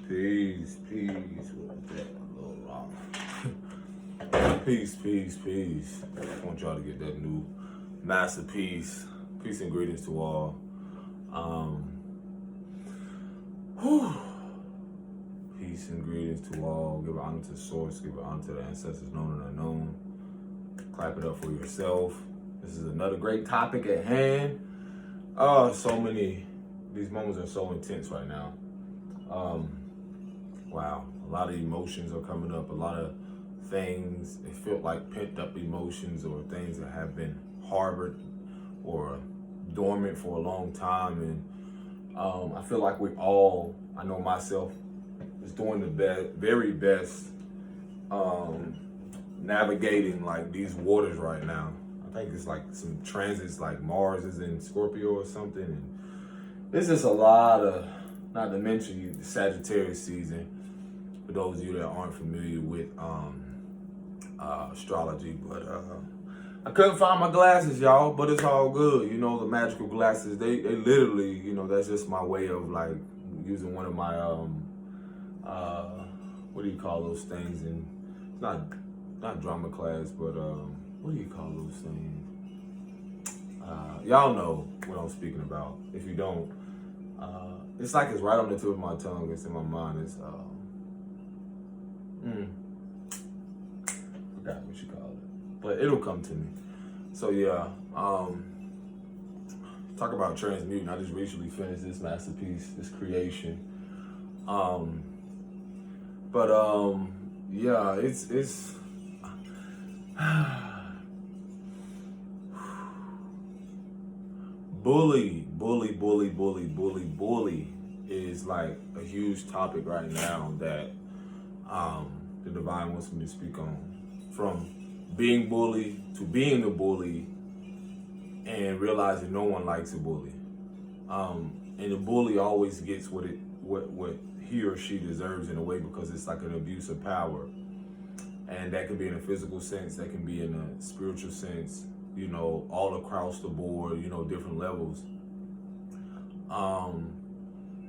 Peace. What is that? A little rock. Peace. I want y'all to get that new masterpiece. Peace and greetings to all. Whew. Peace and greetings to all. Give honor to the source. Give honor to the ancestors known and unknown. Clap it up for yourself. This is another great topic at hand. These moments are so intense right now. Wow, a lot of emotions are coming up, a lot of things, it felt like pent up emotions or things that have been harbored or dormant for a long time. And I feel like I know myself, is doing the very best navigating like these waters right now. I think it's like some transits, like Mars is in Scorpio or something. And there's just a lot of, not to mention the Sagittarius season, for those of you that aren't familiar with astrology. But I couldn't find my glasses, y'all, but it's all good. You know, the magical glasses, they literally, you know, that's just my way of like using one of my, what do you call those things? And it's not drama class, but what do you call those things? Y'all know what I'm speaking about. If you don't, it's like it's right on the tip of my tongue. It's in my mind. It's forgot what you call it, but it'll come to me. So yeah, talk about transmuting. I just recently finished this masterpiece, this creation. Yeah, it's bully is like a huge topic right now that the divine wants me to speak on. From being bullied to being the bully and realizing no one likes a bully. And the bully always gets what he or she deserves in a way, because it's like an abuse of power. And that can be in a physical sense, that can be in a spiritual sense, you know, all across the board, you know, different levels.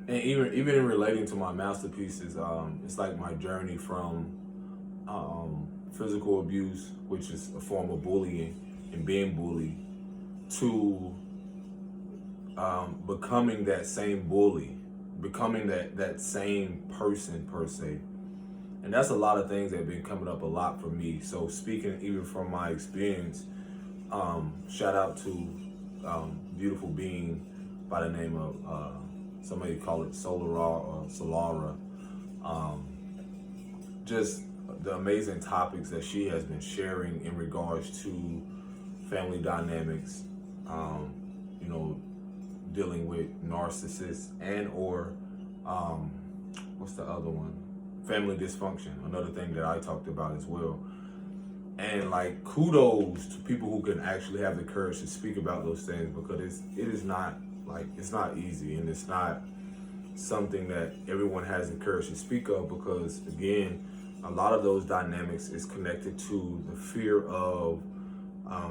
And even in relating to my masterpieces, it's like my journey from physical abuse, which is a form of bullying and being bullied, to becoming that same bully, becoming that same person per se. And that's a lot of things that have been coming up a lot for me. So speaking even from my experience, shout out to beautiful being by the name of somebody call it Solara. Just the amazing topics that she has been sharing in regards to family dynamics, you know, dealing with narcissists and or what's the other one? Family dysfunction, another thing that I talked about as well. And like, kudos to people who can actually have the courage to speak about those things, because it's not easy, and it's not something that everyone has the courage to speak of, because again, a lot of those dynamics is connected to the fear of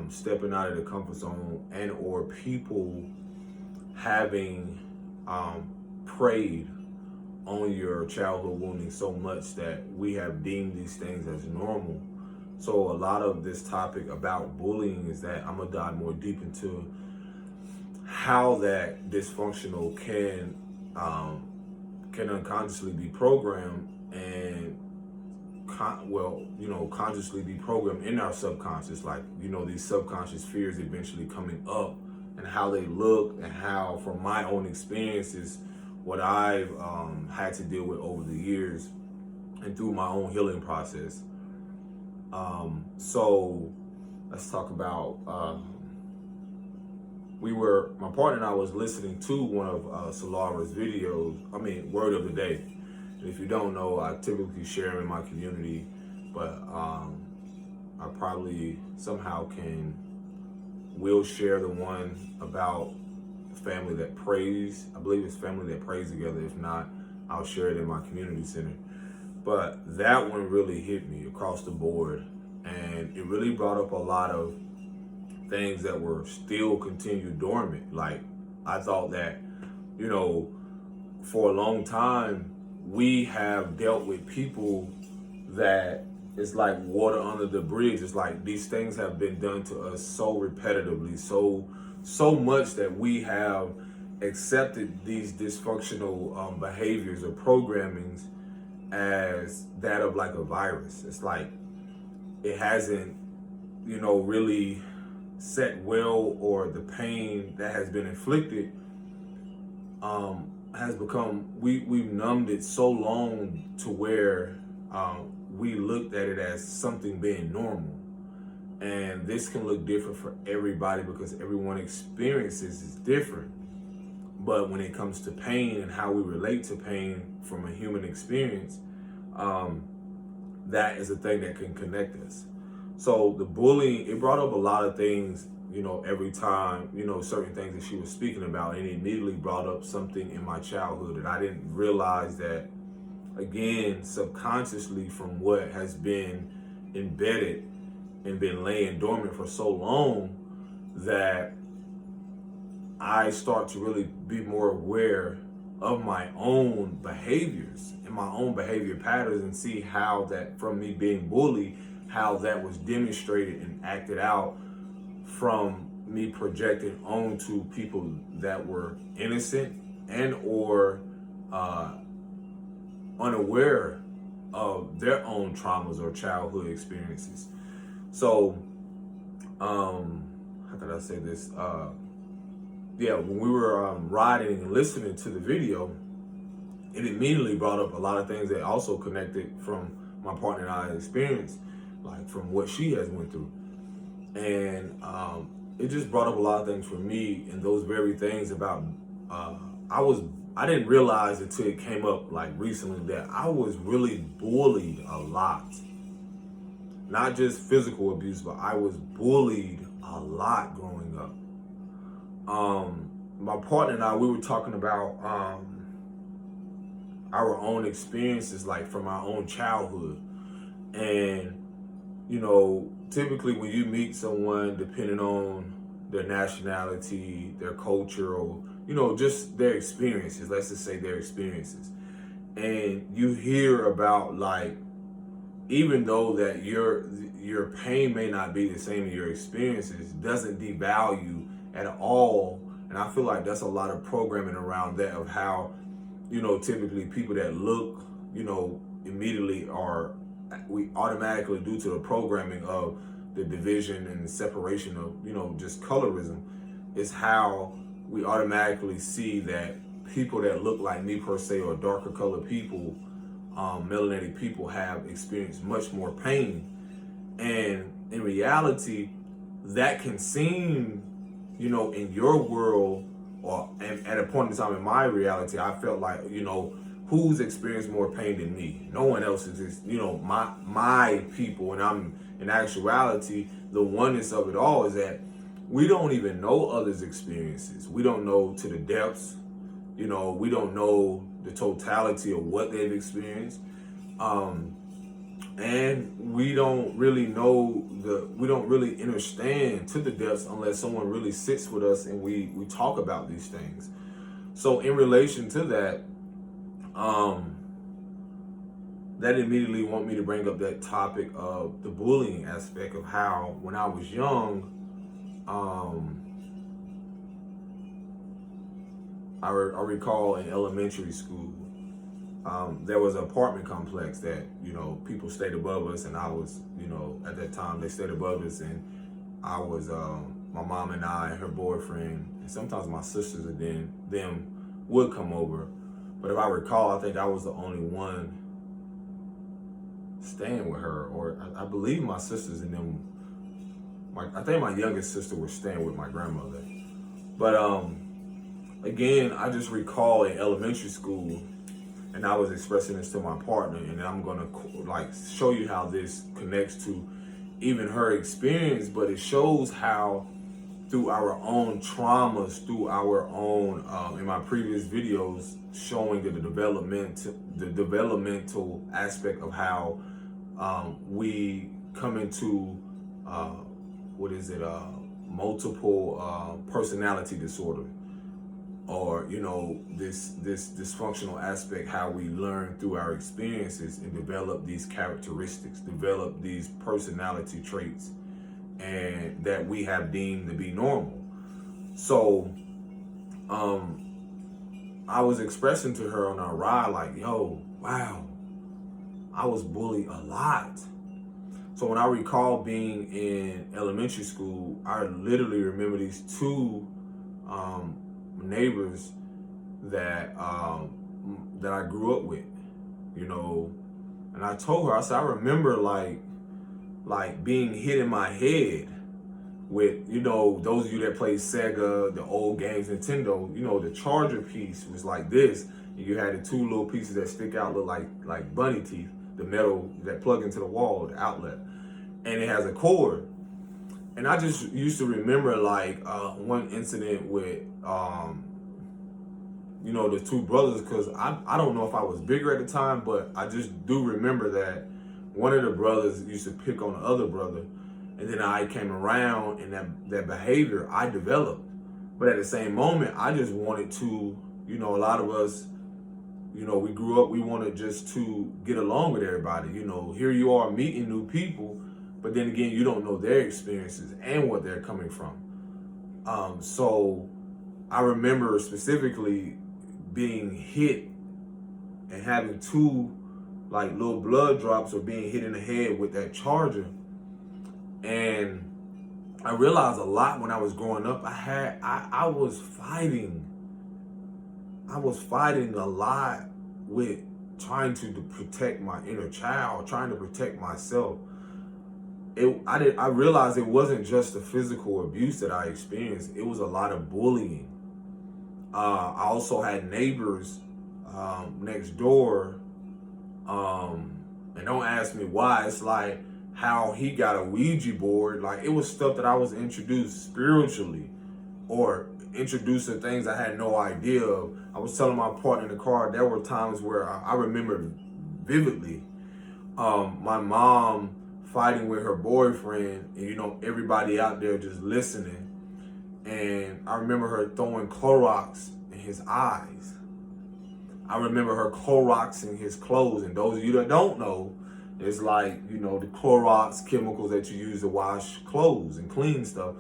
stepping out of the comfort zone, and or people having preyed on your childhood wounding so much that we have deemed these things as normal. So a lot of this topic about bullying is that I'm gonna dive more deep into how that dysfunctional can unconsciously be programmed, and consciously be programmed in our subconscious, like, you know, these subconscious fears eventually coming up, and how they look, and how, from my own experiences, what I've had to deal with over the years and through my own healing process. So let's talk about, my partner and I was listening to one of Solara's videos, word of the day. And if you don't know, I typically share them in my community, but I probably somehow will share the one about family that prays. I believe it's family that prays together. If not, I'll share it in my community center. But that one really hit me across the board, and it really brought up a lot of things that were still continued dormant. Like, I thought that, you know, for a long time, we have dealt with people that it's like water under the bridge. It's like these things have been done to us so repetitively, so much that we have accepted these dysfunctional behaviors or programmings as that of like a virus. It's like it hasn't, really set well, or the pain that has been inflicted has become, we've numbed it so long to where we looked at it as something being normal. And this can look different for everybody because everyone experiences is different. But when it comes to pain and how we relate to pain from a human experience, that is a thing that can connect us. So the bullying, it brought up a lot of things, every time, certain things that she was speaking about, and it immediately brought up something in my childhood that I didn't realize that, again, subconsciously from what has been embedded and been laying dormant for so long, that I start to really be more aware of my own behaviors and my own behavior patterns, and see how that, from me being bullied, how that was demonstrated and acted out from me projecting onto people that were innocent and or unaware of their own traumas or childhood experiences. So, how could I say this? When we were riding and listening to the video, it immediately brought up a lot of things that also connected from my partner and I's experience, like from what she has went through. And it just brought up a lot of things for me, and those very things about, I didn't realize until it came up like recently that I was really bullied a lot. Not just physical abuse, but I was bullied a lot growing up. My partner and I, we were talking about our own experiences, like from our own childhood. And, typically when you meet someone, depending on their nationality, their culture, or, just their experiences, let's just say their experiences. And you hear about, like, even though that your pain may not be the same as your experiences, doesn't devalue at all. And I feel like that's a lot of programming around that, of how, typically people that look, immediately we automatically, due to the programming of the division and the separation of, just colorism, is how we automatically see that people that look like me per se, or darker colored people, melanated people, have experienced much more pain. And in reality, that can seem, in your world, or at a point in time in my reality, I felt like, who's experienced more pain than me? No one else is, my people. And I'm, in actuality, the oneness of it all is that we don't even know others' experiences. We don't know to the depths, we don't know the totality of what they've experienced. And we don't really we don't really understand to the depths unless someone really sits with us and we talk about these things. So in relation to that, that immediately want me to bring up that topic of the bullying aspect, of how when I was young, I recall in elementary school, there was an apartment complex that, people stayed above us, and I was, at that time they stayed above us, and I was, my mom and I, and her boyfriend, and sometimes my sisters and then them would come over. But if I recall, I think I was the only one staying with her, or I believe my sisters and them, I think my youngest sister was staying with my grandmother. But again, I just recall in elementary school, and I was expressing this to my partner, and I'm gonna show you how this connects to even her experience, but it shows how through our own traumas, through our own, in my previous videos, showing the developmental aspect of how we come into, multiple personality disorder. or this dysfunctional aspect, how we learn through our experiences and develop these characteristics, develop these personality traits, and that we have deemed to be normal. So I was expressing to her on our ride, like, yo, wow, I was bullied a lot. So when I recall being in elementary school, I literally remember these two neighbors that that I grew up with, and I told her, I said, I remember like being hit in my head with, those of you that play Sega, the old games, Nintendo, the charger piece was like this. You had the two little pieces that stick out, look like bunny teeth, the metal that plug into the wall, the outlet, and it has a cord. And I just used to remember one incident with the two brothers, because I don't know if I was bigger at the time, but I just do remember that one of the brothers used to pick on the other brother, and then I came around, and that behavior I developed. But at the same moment, I just wanted to, a lot of us, we grew up, we wanted just to get along with everybody. Here you are meeting new people, but then again, you don't know their experiences and what they're coming from. So I remember specifically being hit and having two little blood drops, or being hit in the head with that charger. And I realized a lot when I was growing up, I was fighting a lot with trying to protect my inner child, trying to protect myself. I realized it wasn't just the physical abuse that I experienced. It was a lot of bullying. I also had neighbors next door, and don't ask me why. It's like how he got a Ouija board. Like, it was stuff that I was introduced spiritually, or introduced to things I had no idea of. I was telling my partner in the car, there were times where I remember vividly my mom fighting with her boyfriend, and everybody out there just listening. And I remember her throwing Clorox in his eyes. I remember her Cloroxing his clothes. And those of you that don't know, it's like, the Clorox chemicals that you use to wash clothes and clean stuff.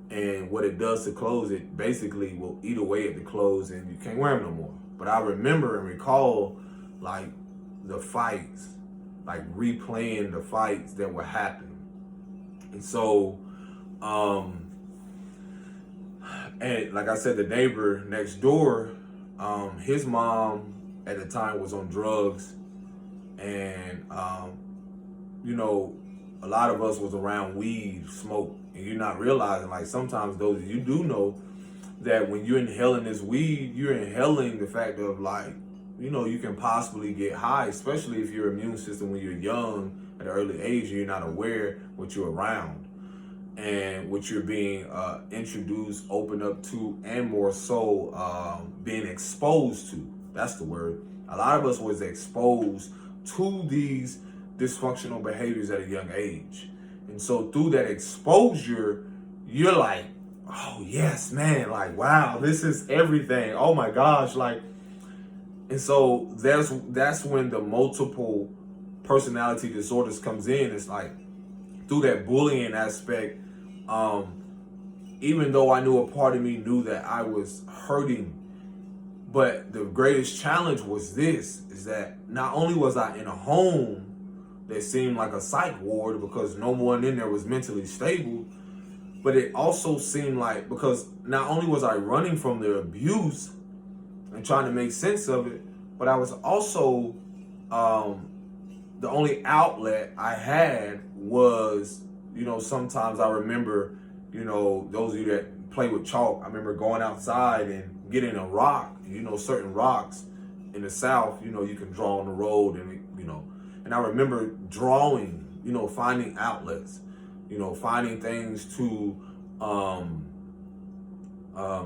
And what it does to clothes, it basically will eat away at the clothes and you can't wear them no more. But I remember and recall the fights, replaying the fights that were happening. And so, and like I said, the neighbor next door, his mom at the time was on drugs, and a lot of us was around weed, smoke, and you're not realizing, sometimes those of you do know that when you're inhaling this weed, you're inhaling the fact of you can possibly get high, especially if your immune system, when you're young at an early age, you're not aware what you're around and what you're being introduced, open up to, and more so being exposed to. That's the word. A lot of us was exposed to these dysfunctional behaviors at a young age. And so through that exposure, you're like, oh yes, man, wow, this is everything. Oh my gosh, and so that's when the multiple personality disorders comes in. It's through that bullying aspect, even though I knew a part of me knew that I was hurting, but the greatest challenge was is that not only was I in a home that seemed like a psych ward because no one in there was mentally stable, but it also seemed because not only was I running from the abuse and trying to make sense of it, but I was also, the only outlet I had was, sometimes I remember, those of you that play with chalk, I remember going outside and getting a rock, certain rocks in the South, you can draw on the road and I remember drawing, finding outlets, finding things to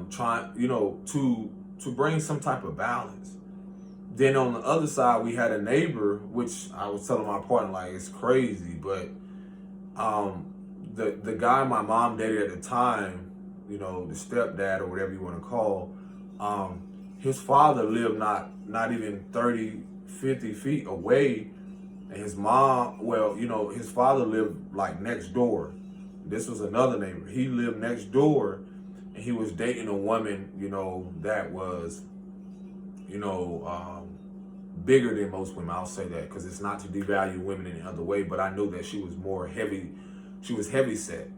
try, to bring some type of balance. Then on the other side, we had a neighbor, which I was telling my partner, it's crazy, but the guy my mom dated at the time, the stepdad or whatever you want to call, His father lived not even 30, 50 feet away. And his mom, well, his father lived like next door. This was another neighbor. He lived next door, and he was dating a woman, that was, bigger than most women. I'll say that because it's not to devalue women in any other way, but I knew that she was more heavy. She was heavy set.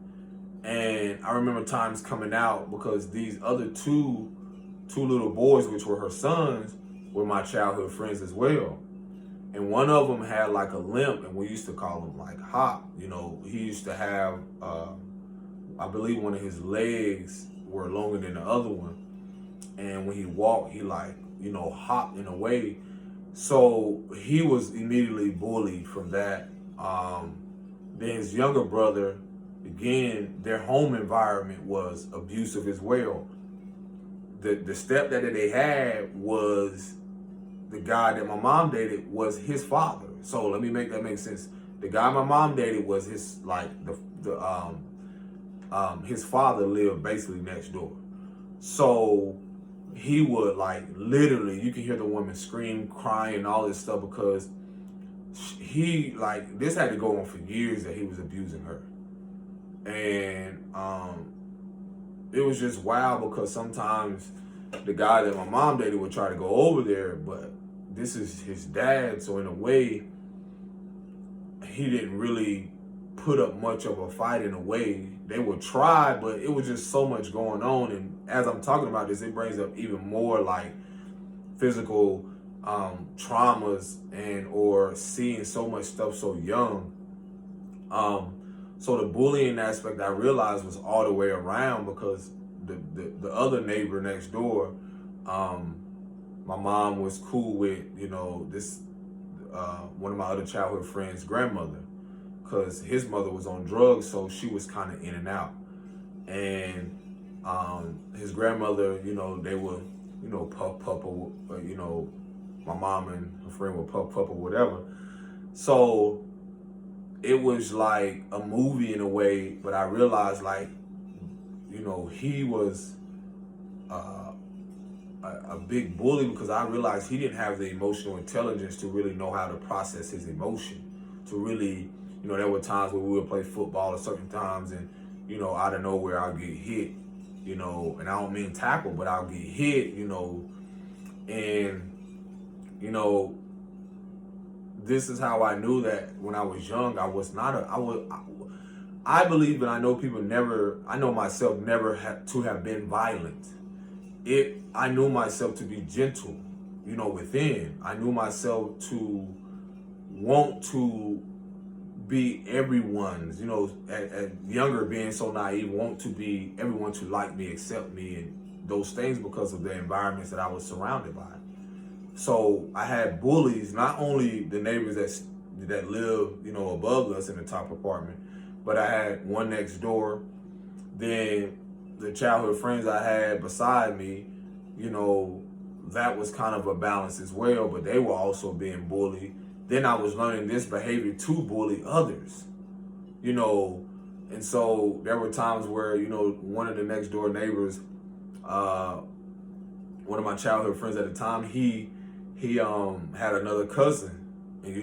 And I remember times coming out because these other two little boys, which were her sons, were my childhood friends as well. And one of them had like a limp, and we used to call him like Hop. He used to have, I believe one of his legs were longer than the other one. And when he walked, he like, hopped in a way. So he was immediately bullied from that. Then his younger brother, again, their home environment was abusive as well. The stepdad that they had was the guy that my mom dated was his father. So let me make that make sense. The guy my mom dated was his his father lived basically next door. So he would like literally, you can hear the woman scream, crying, all this stuff because he like this had to go on for years that he was abusing her. And it was just wild because sometimes the guy that my mom dated would try to go over there, but this is his dad, so in a way, he didn't really put up much of a fight in a way. They would try, but it was just so much going on. And as I'm talking about this, it brings up even more like physical traumas and or seeing so much stuff so young. So the bullying aspect I realized was all the way around because the other neighbor next door, my mom was cool with, this one of my other childhood friends' grandmother, because his mother was on drugs, so she was kind of in and out. And his grandmother, they would, puff or, my mom and her friend would puff or whatever. So it was like a movie in a way, but I realized like, he was a big bully because I realized he didn't have the emotional intelligence to really know how to process his emotion. To really, there were times where we would play football at certain times and, out of nowhere I'll get hit, and I don't mean tackle, but I'll get hit, and, this is how I knew that when I was young, I believe, and I know I know myself never had to have been violent. I knew myself to be gentle, within. I knew myself to want to be everyone's, at younger being so naive, want to be everyone to like me, accept me, and those things because of the environments that I was surrounded by. So I had bullies, not only the neighbors that lived, above us in the top apartment, but I had one next door. Then the childhood friends I had beside me, that was kind of a balance as well, but they were also being bullied. Then I was learning this behavior to bully others, and so there were times where, one of the next door neighbors, one of my childhood friends at the time, he had another cousin, and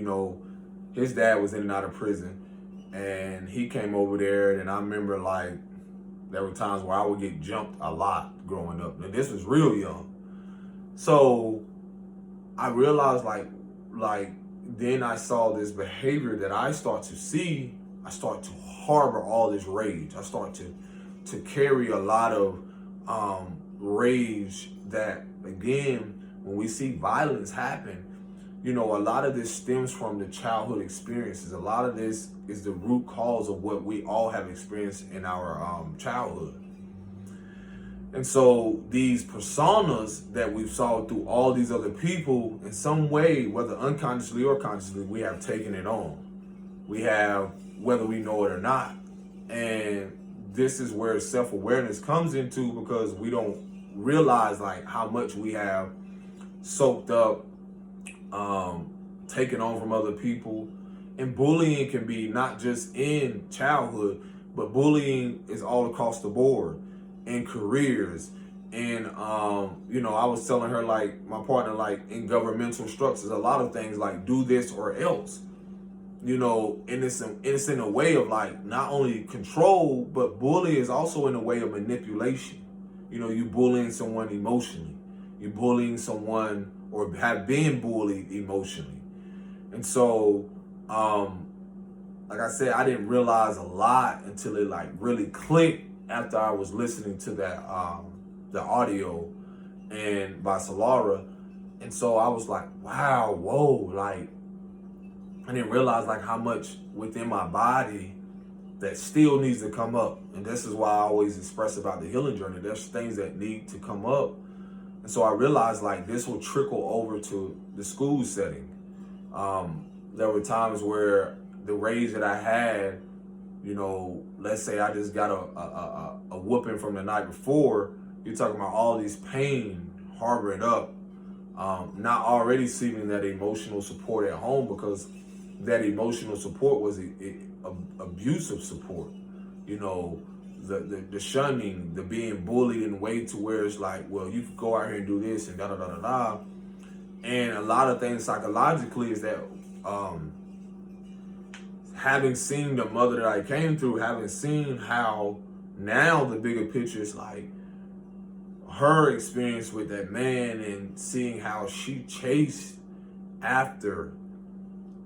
his dad was in and out of prison, and he came over there, and I remember like there were times where I would get jumped a lot growing up. And this was real young. So I realized like then I saw this behavior that I start to see. I start to harbor all this rage. I start to carry a lot of rage that, again, when we see violence happen, a lot of this stems from the childhood experiences. A lot of this is the root cause of what we all have experienced in our childhood. And so these personas that we've saw through all these other people, in some way, whether unconsciously or consciously, we have taken it on. We have, whether we know it or not. And this is where self-awareness comes into, because we don't realize like how much we have soaked up, taken on from other people. And bullying can be not just in childhood, but bullying is all across the board, in careers, And you know, I was telling her, like, my partner, like, in governmental structures, a lot of things like do this or else. You know, and it's in a way of like not only control, but bully is also in a way of manipulation. You know, you bullying someone emotionally, you bullying someone or have been bullied emotionally. And so, like I said, I didn't realize a lot until it like really clicked after I was listening to that the audio and by Solara. And so I was like, wow, whoa, like I didn't realize like how much within my body that still needs to come up. And this is why I always express about the healing journey. There's things that need to come up. And so I realized like this will trickle over to the school setting. There were times where the rage that I had, you know, let's say I just got a whooping from the night before, you're talking about all these pain harboring up, not already receiving that emotional support at home because that emotional support was abusive support. You know, the shunning, the being bullied in a way to where it's like, well, you can go out here and do this and da da da da da. And a lot of things psychologically is that having seen the mother that I came through, having seen how now the bigger picture is like her experience with that man and seeing how she chased after.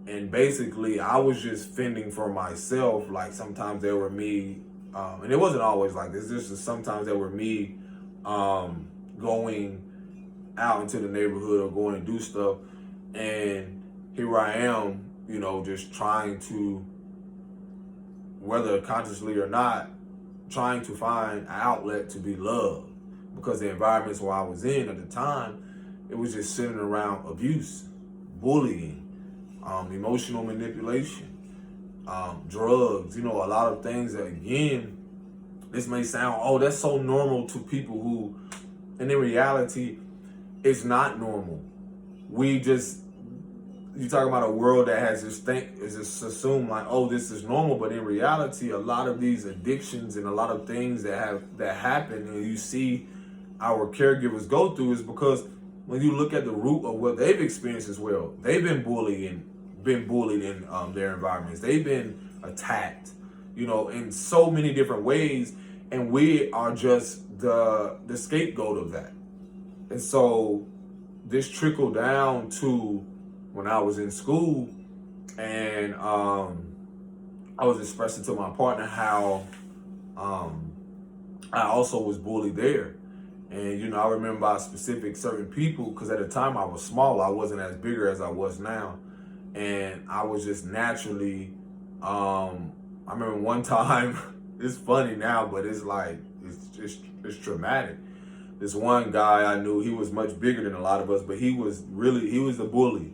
And basically, I was just fending for myself. Like sometimes there were me, and it wasn't always like this. This is sometimes there were me going out into the neighborhood or going to do stuff, and here I am, you know, just trying to, whether consciously or not, trying to find an outlet to be loved, because the environments where I was in at the time, it was just centered around abuse, bullying, emotional manipulation, drugs, you know, a lot of things that, again, this may sound, oh, that's so normal to people who, and in reality, it's not normal. We just, you talk about a world that has this thing, is just assumed like, oh, this is normal, but in reality, a lot of these addictions and a lot of things that happen, and you see our caregivers go through, is because when you look at the root of what they've experienced as well, they've been bullied in their environments. They've been attacked, you know, in so many different ways, and we are just the scapegoat of that. And so this trickled down to when I was in school, and I was expressing to my partner how I also was bullied there. And, you know, I remember by specific certain people, because at the time I was small, I wasn't as bigger as I was now. And I was just naturally, I remember one time, it's funny now, but it's like, it's traumatic. This one guy I knew, he was much bigger than a lot of us, but he was a bully.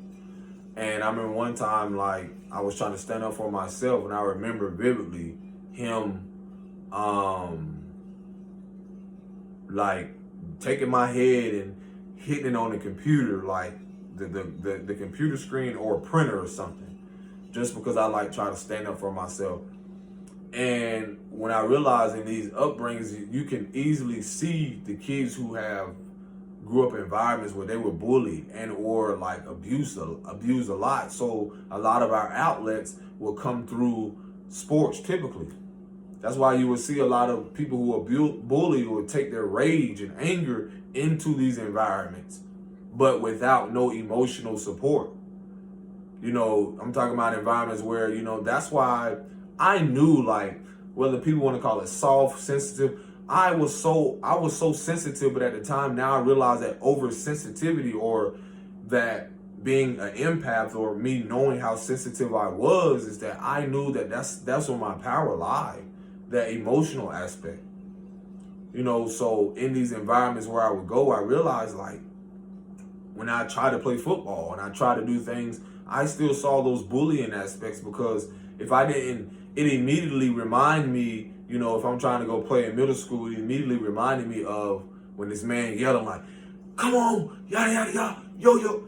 And I remember one time, like, I was trying to stand up for myself, and I remember vividly him, like, taking my head and hitting it on the computer, like the computer screen or a printer or something, just because I like try to stand up for myself. And when I realized in these upbringings, you can easily see the kids who have grew up in environments where they were bullied and or like abused a lot. So a lot of our outlets will come through sports typically. That's why you will see a lot of people who are bullied will take their rage and anger into these environments, but without no emotional support. You know, I'm talking about environments where, you know, that's why I knew, like, whether people want to call it soft, sensitive, I was so sensitive, but at the time now I realize that oversensitivity, or that being an empath, or me knowing how sensitive I was, is that I knew that that's where my power lied, that emotional aspect. You know, so in these environments where I would go, I realized, like, when I try to play football and I try to do things, I still saw those bullying aspects, because if I didn't, it immediately reminded me, you know, if I'm trying to go play in middle school, it immediately reminded me of when this man yelled, I'm like, come on, yada, yada, yada, yo, yo.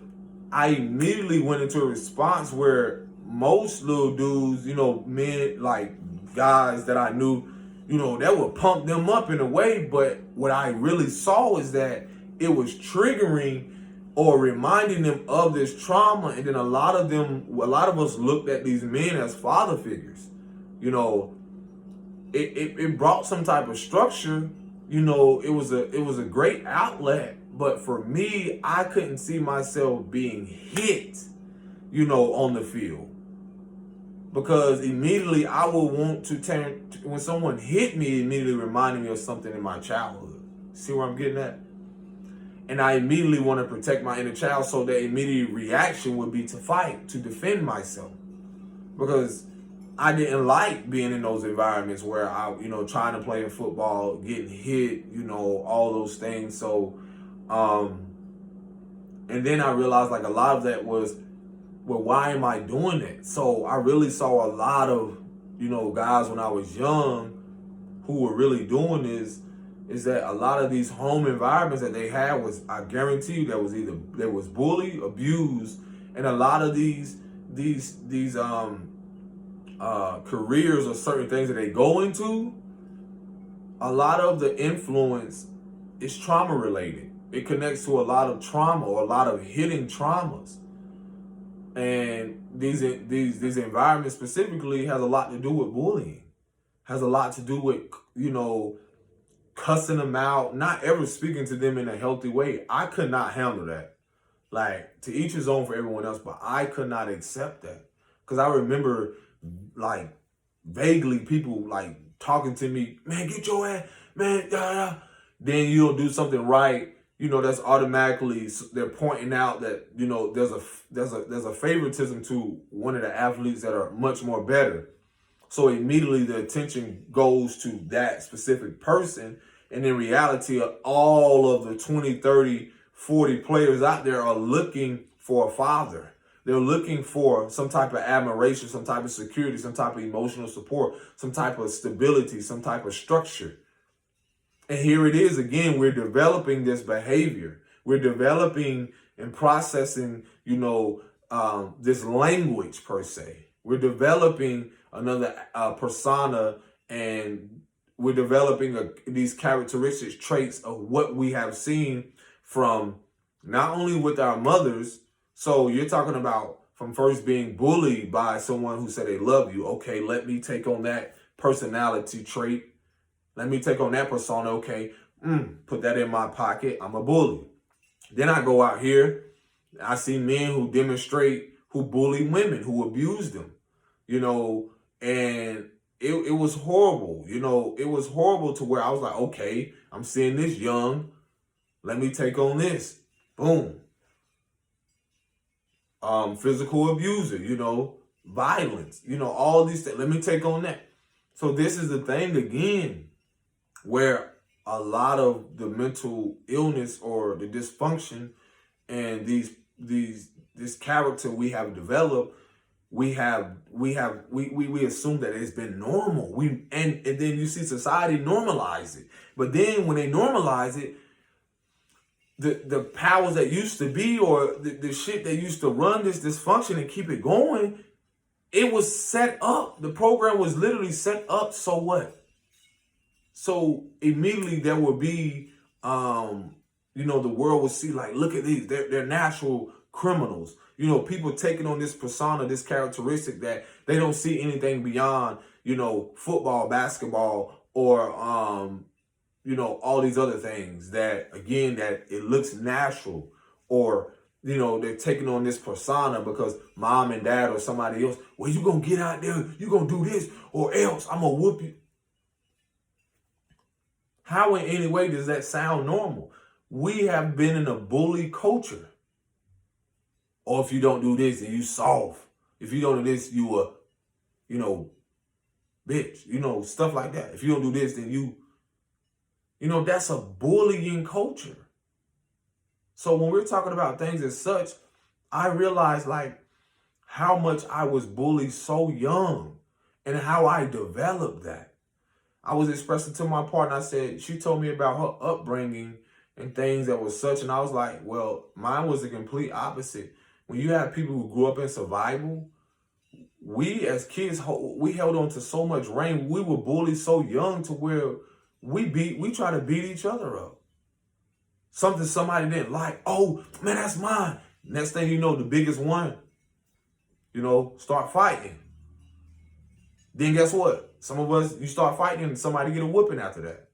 I immediately went into a response where most little dudes, you know, men, like guys that I knew, that would pump them up in a way. But what I really saw is that it was triggering or reminding them of this trauma. And then a lot of us looked at these men as father figures. It brought some type of structure. It was a great outlet. But for me, I couldn't see myself being hit, on the field. Because immediately I would want to when someone hit me, immediately reminded me of something in my childhood. See where I'm getting at? And I immediately want to protect my inner child, so the immediate reaction would be to fight, to defend myself. Because I didn't like being in those environments where I, trying to play in football, getting hit, all those things. So, and then I realized like a lot of that was, well, why am I doing that? So I really saw a lot of, guys when I was young who were really doing this, is that a lot of these home environments that they had was, I guarantee you, there was bullied, abused, and a lot of these careers or certain things that they go into, a lot of the influence is trauma related. It connects to a lot of trauma or a lot of hidden traumas. And these environments specifically has a lot to do with bullying, has a lot to do with, cussing them out, not ever speaking to them in a healthy way. I could not handle that. Like, to each his own for everyone else, but I could not accept that. Because I remember, like, vaguely people, like, talking to me, man, get your ass, man, then you'll do something right, that's automatically, they're pointing out that, there's a favoritism to one of the athletes that are much more better. So immediately the attention goes to that specific person. And in reality, all of the 20, 30, 40 players out there are looking for a father. They're looking for some type of admiration, some type of security, some type of emotional support, some type of stability, some type of structure. And here it is again, we're developing this behavior. We're developing and processing, this language per se. We're developing another persona, and we're developing these characteristics, traits of what we have seen from not only with our mothers. So you're talking about from first being bullied by someone who said they love you. Okay, let me take on that personality trait. Let me take on that persona. Okay, put that in my pocket. I'm a bully. Then I go out here. I see men who demonstrate, who bully women, who abuse them, and it was horrible. It was horrible to where I was like, okay, I'm seeing this young. Let me take on this. Boom. Physical abuser, violence, all these things. Let me take on that. So this is the thing again, where a lot of the mental illness or the dysfunction and this character we have developed, we assume that it's been normal. And then you see society normalize it. But then when they normalize it, the powers that used to be, or the shit that used to run this dysfunction and keep it going, it was set up. The program was literally set up. So what? So immediately there would be, the world would see like, look at these, they're natural criminals. People taking on this persona, this characteristic that they don't see anything beyond, football, basketball, or, all these other things that, again, that it looks natural, or, they're taking on this persona because mom and dad or somebody else, well, you going to get out there, you going to do this, or else I'm going to whoop you. How in any way does that sound normal? We have been in a bully culture. Or if you don't do this, then you soft. If you don't do this, you a, bitch, stuff like that. If you don't do this, then you, that's a bullying culture. So when we're talking about things as such, I realized like how much I was bullied so young and how I developed that. I was expressing to my partner, I said, she told me about her upbringing and things that was such, and I was like, well, mine was the complete opposite. When you have people who grew up in survival, we as kids, we held on to so much rain. We were bullied so young to where we try to beat each other up. Something somebody didn't like. Oh, man, that's mine. Next thing you know, the biggest one, start fighting. Then guess what? Some of us, you start fighting and somebody get a whooping after that.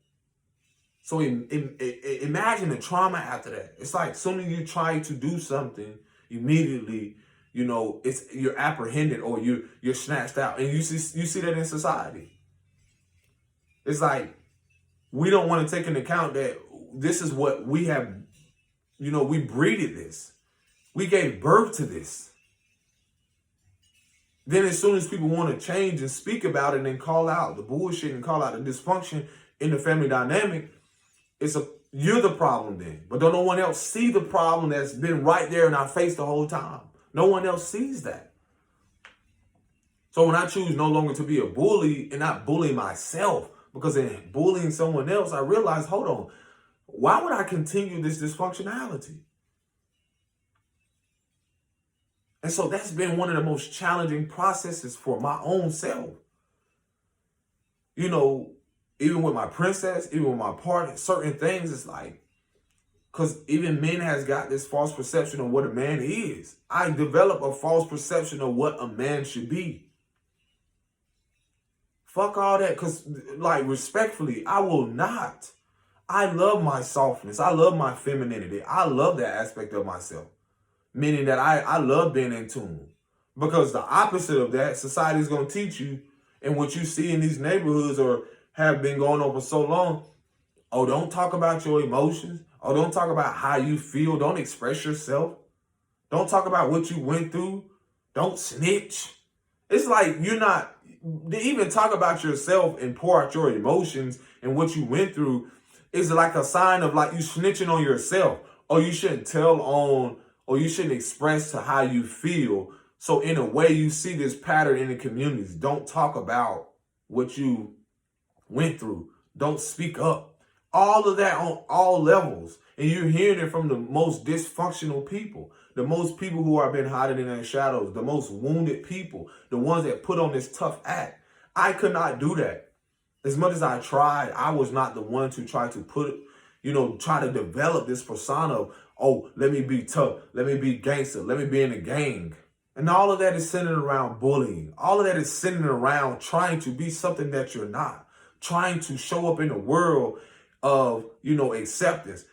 So imagine the trauma after that. It's like as soon as you try to do something, immediately, you're apprehended or you're snatched out. And you see that in society. It's like we don't want to take into account that this is what we have, we breeded this. We gave birth to this. Then as soon as people want to change and speak about it and call out the bullshit and call out the dysfunction in the family dynamic, you're the problem then. But don't no one else see the problem that's been right there in our face the whole time. No one else sees that. So when I choose no longer to be a bully and not bully myself, because in bullying someone else, I realize, hold on, why would I continue this dysfunctionality? And so that's been one of the most challenging processes for my own self. Even with my princess, even with my partner, certain things, it's like, because even men has got this false perception of what a man is. I develop a false perception of what a man should be. Fuck all that, because, respectfully, I will not. I love my softness. I love my femininity. I love that aspect of myself. Meaning that I love being in tune. Because the opposite of that, society is going to teach you, and what you see in these neighborhoods or have been going on for so long, oh, don't talk about your emotions. Oh, don't talk about how you feel. Don't express yourself. Don't talk about what you went through. Don't snitch. It's like you're not, to even talk about yourself and pour out your emotions and what you went through is like a sign of like you snitching on yourself. Or you shouldn't tell on, or you shouldn't express to how you feel. So in a way, you see this pattern in the communities. Don't talk about what you went through. Don't speak up. All of that on all levels. And you're hearing it from the most dysfunctional people. The most people who are been hiding in their shadows. The most wounded people. The ones that put on this tough act. I could not do that. As much as I tried, I was not the one to try to try to develop this persona of, oh, let me be tough. Let me be gangster. Let me be in a gang. And all of that is centered around bullying. All of that is centered around trying to be something that you're not. Trying to show up in the world of, acceptance.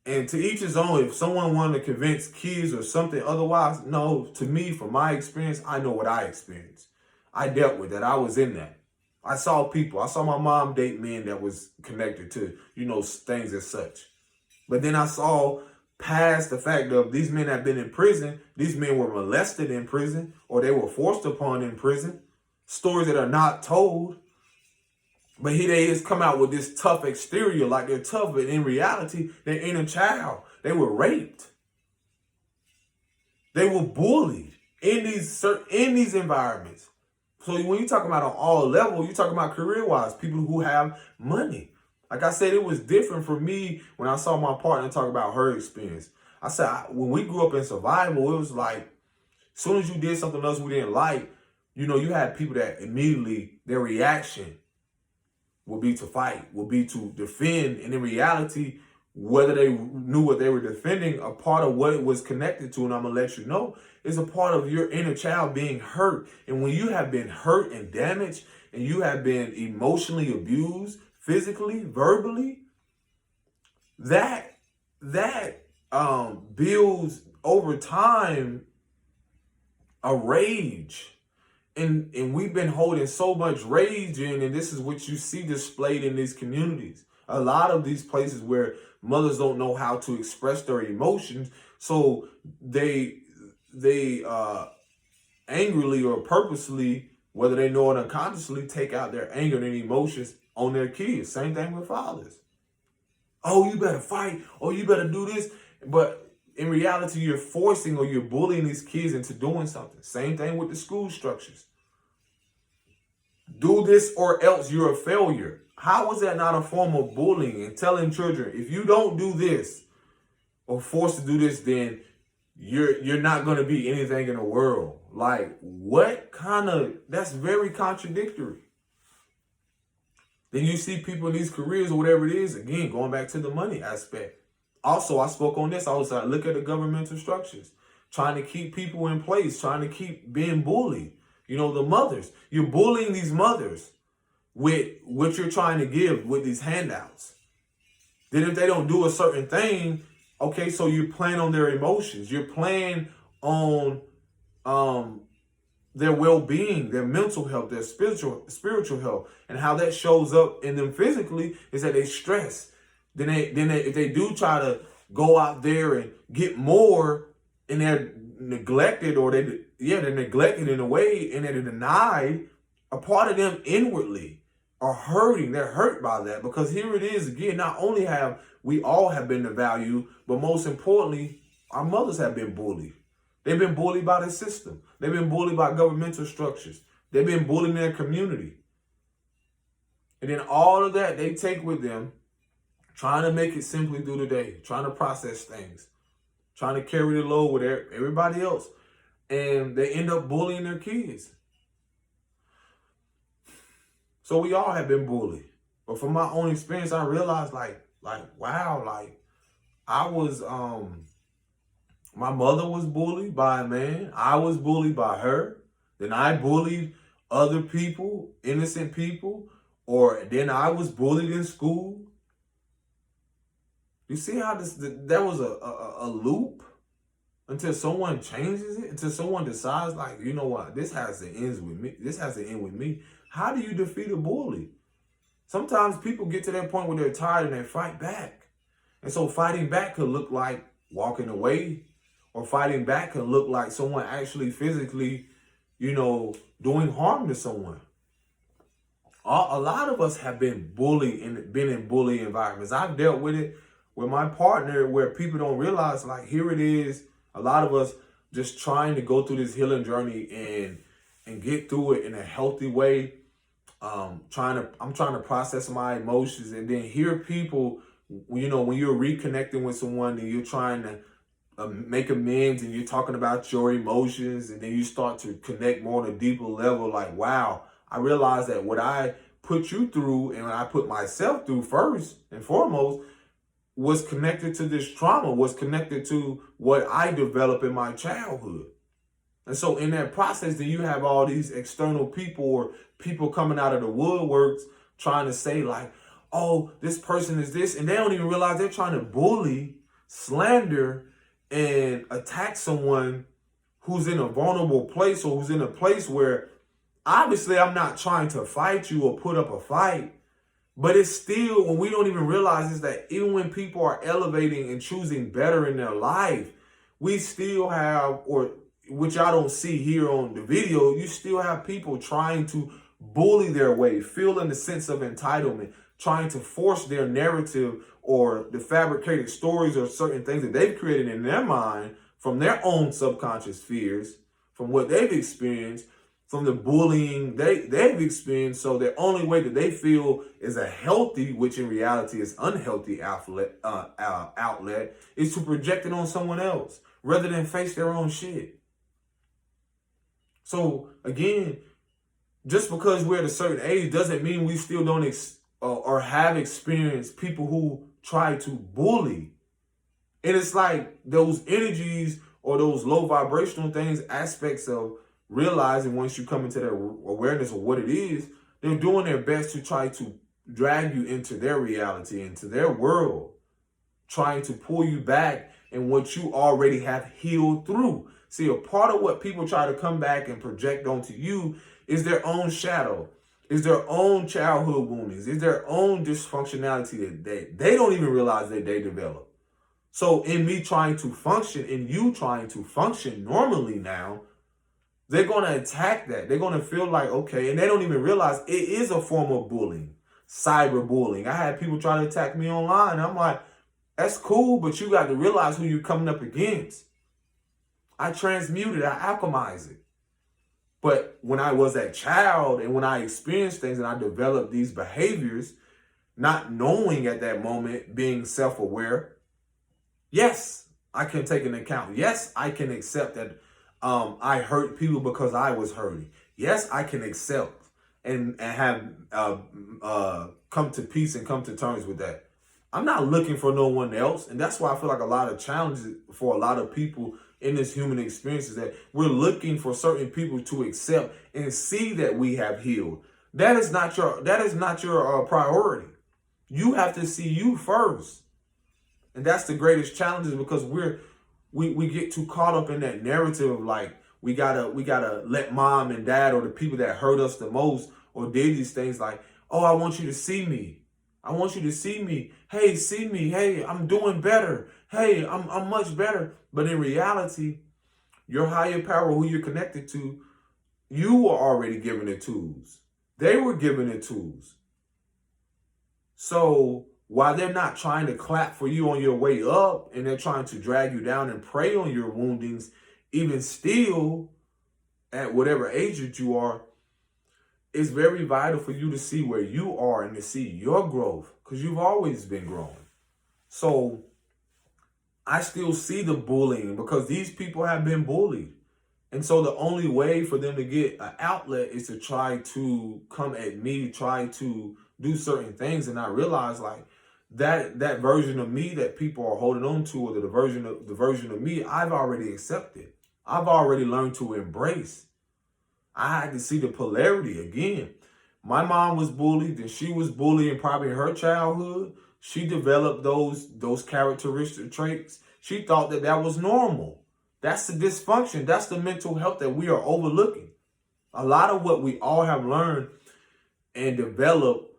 And to each his own. If someone wanted to convince kids or something otherwise, no, to me, from my experience, I know what I experienced. I dealt with that. I was in that. I saw people. I saw my mom date men that was connected to, things as such. But then I saw past the fact of these men have been in prison. These men were molested in prison or they were forced upon in prison. Stories that are not told. But here they is come out with this tough exterior like they're tough, but in reality, they're inner child. They were raped. They were bullied in these environments. So when you talk about on all levels, you're talking about career-wise, people who have money. Like I said, it was different for me when I saw my partner talk about her experience. I said, when we grew up in survival, it was like, as soon as you did something else we didn't like, you had people that immediately, their reaction would be to fight, would be to defend. And in reality, whether they knew what they were defending, a part of what it was connected to, and I'm going to let you know, is a part of your inner child being hurt. And when you have been hurt and damaged, and you have been emotionally abused, physically, verbally, that builds over time a rage. And we've been holding so much rage in, and this is what you see displayed in these communities. A lot of these places where mothers don't know how to express their emotions, so they angrily or purposely, whether they know it unconsciously, take out their anger and emotions on their kids. Same thing with fathers. Oh, you better fight, or you better do this. But in reality, you're forcing or you're bullying these kids into doing something. Same thing with the school structures. Do this or else you're a failure. How is that not a form of bullying and telling children, if you don't do this or forced to do this, then you're not going to be anything in the world. Like, that's very contradictory. Then you see people in these careers or whatever it is, again, going back to the money aspect. Also, I spoke on this. I was like, look at the governmental structures, trying to keep people in place, trying to keep being bullied. You know, the mothers. You're bullying these mothers with what you're trying to give with these handouts. Then if they don't do a certain thing, okay, so you're playing on their emotions. You're playing on their well-being, their mental health, their spiritual health, and how that shows up in them physically is that they stress. Then if they do try to go out there and get more, and they're neglected, or they're neglected in a way, and they're denied, a part of them inwardly are hurting. They're hurt by that, because here it is again. Not only have we all have been devalued, but most importantly, our mothers have been bullied. They've been bullied by the system. They've been bullied by governmental structures. They've been bullied in their community. And then all of that they take with them, trying to make it simply through the day, trying to process things, trying to carry the load with everybody else. And they end up bullying their kids. So we all have been bullied. But from my own experience, I realized wow, I was, my mother was bullied by a man. I was bullied by her. Then I bullied other people, innocent people. Or then I was bullied in school. You see how that was a loop until someone changes it, until someone decides, like, you know what, this has to end with me. This has to end with me. How do you defeat a bully? Sometimes people get to that point where they're tired and they fight back. And so fighting back could look like walking away, or fighting back could look like someone actually physically, doing harm to someone. A lot of us have been bullied and been in bully environments. I've dealt with it with my partner, where people don't realize, like, here it is, a lot of us just trying to go through this healing journey and get through it in a healthy way. I'm trying to process my emotions, and then hear people, when you're reconnecting with someone and you're trying to make amends, and you're talking about your emotions, and then you start to connect more on a deeper level, like, wow, I realized that what I put you through and what I put myself through first and foremost was connected to this trauma, was connected to what I developed in my childhood. And so in that process, then you have all these external people, or people coming out of the woodworks trying to say, like, oh, this person is this, and they don't even realize they're trying to bully, slander, and attack someone who's in a vulnerable place, or who's in a place where obviously I'm not trying to fight you or put up a fight. But it's still, when we don't even realize, is that even when people are elevating and choosing better in their life, we still have, or which I don't see here on the video, you still have people trying to bully their way, feeling the sense of entitlement, trying to force their narrative or the fabricated stories or certain things that they've created in their mind from their own subconscious fears, from what they've experienced, from the bullying they've experienced. So the only way that they feel is a healthy, which in reality is unhealthy outlet, is to project it on someone else rather than face their own shit. So again, just because we're at a certain age doesn't mean we still don't or have experienced people who try to bully. And it's like those energies or those low vibrational things, aspects of realizing, once you come into their awareness of what it is, they're doing their best to try to drag you into their reality, into their world, trying to pull you back in what you already have healed through. See, a part of what people try to come back and project onto you is their own shadow, is their own childhood woundings, is their own dysfunctionality that they don't even realize that they develop. So in me trying to function, in you trying to function normally now, they're going to attack that. They're going to feel like, okay, and they don't even realize it is a form of bullying, cyberbullying. I had people try to attack me online. I'm like, that's cool, but you got to realize who you're coming up against. I transmute it, I alchemize it. But when I was that child and when I experienced things and I developed these behaviors, not knowing at that moment, being self-aware, yes, I can take into account. Yes, I can accept that I hurt people because I was hurting. Yes, I can accept and have come to peace and come to terms with that. I'm not looking for no one else. And that's why I feel like a lot of challenges for a lot of people in this human experience is that we're looking for certain people to accept and see that we have healed. That is not your priority. You have to see you first. And that's the greatest challenge, is because we get too caught up in that narrative of like we gotta let mom and dad or the people that hurt us the most or did these things like, oh, I want you to see me. I want you to see me. Hey, see me. Hey, I'm doing better. Hey, I'm much better. But in reality, your higher power, who you're connected to, you were already given the tools. They were given the tools. So while they're not trying to clap for you on your way up and they're trying to drag you down and prey on your woundings, even still, at whatever age that you are, it's very vital for you to see where you are and to see your growth, because you've always been growing. So I still see the bullying because these people have been bullied. And so the only way for them to get an outlet is to try to come at me, try to do certain things. And I realize like that version of me that people are holding on to, or the version of me I've already accepted. I've already learned to embrace. I had to see the polarity again. My mom was bullied, and she was bullying probably in her childhood. She developed those characteristic traits. She thought that was normal. That's the dysfunction. That's the mental health that we are overlooking. A lot of what we all have learned and developed,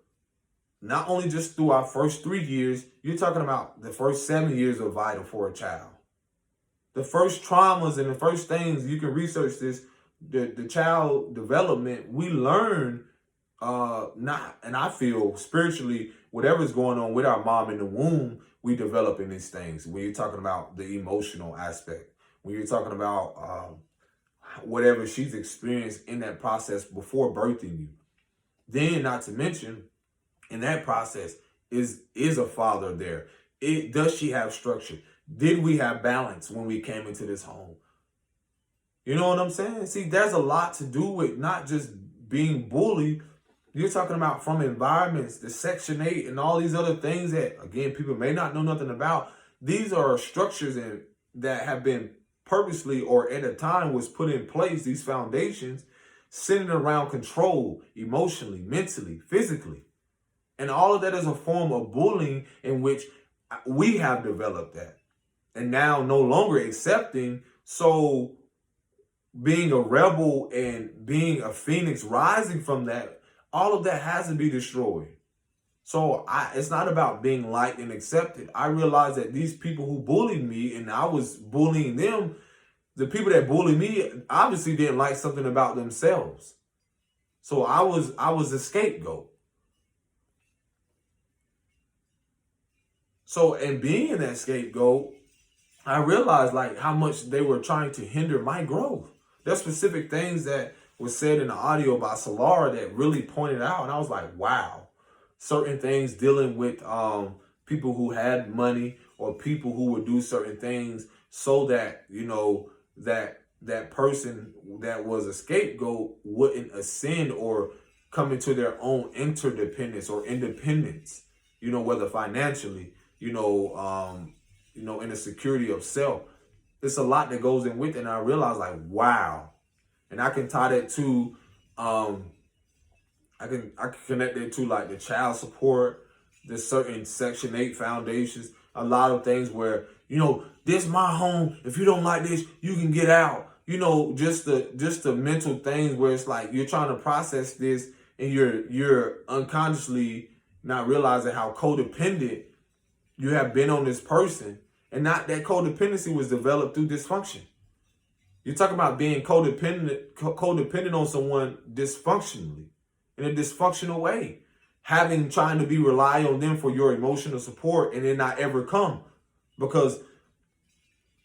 not only just through our first 3 years, you're talking about the first 7 years are vital for a child. The first traumas and the first things, you can research this, the child development, we learn and I feel spiritually, whatever's going on with our mom in the womb, we develop in these things. When you're talking about the emotional aspect, when you're talking about whatever she's experienced in that process before birthing you. Then, not to mention, in that process, is a father there? Does she have structure? Did we have balance when we came into this home? You know what I'm saying? See, there's a lot to do with not just being bullied. You're talking about from environments, the Section 8 and all these other things that, again, people may not know nothing about. These are structures that have been purposely or at a time was put in place, these foundations, centered around control, emotionally, mentally, physically. And all of that is a form of bullying in which we have developed that. And now no longer accepting. So being a rebel and being a phoenix rising from that, all of that has to be destroyed. So it's not about being liked and accepted. I realized that these people who bullied me and I was bullying them, the people that bullied me obviously didn't like something about themselves. So I was the scapegoat. So in being that scapegoat, I realized like how much they were trying to hinder my growth. There's specific things that was said in the audio by Solara that really pointed out. And I was like, wow, certain things dealing with people who had money or people who would do certain things so that, you know, that person that was a scapegoat wouldn't ascend or come into their own interdependence or independence, you know, whether financially, in the security of self. It's a lot that goes in with it. And I realized like, wow. And I can tie that to, I can connect it to like the child support, the certain Section 8 foundations, a lot of things where, this my home. If you don't like this, you can get out. Just the mental things where it's like you're trying to process this and you're unconsciously not realizing how codependent you have been on this person, and not that codependency was developed through dysfunction. You're talking about being codependent on someone dysfunctionally, in a dysfunctional way, trying to be rely on them for your emotional support and then not ever come because,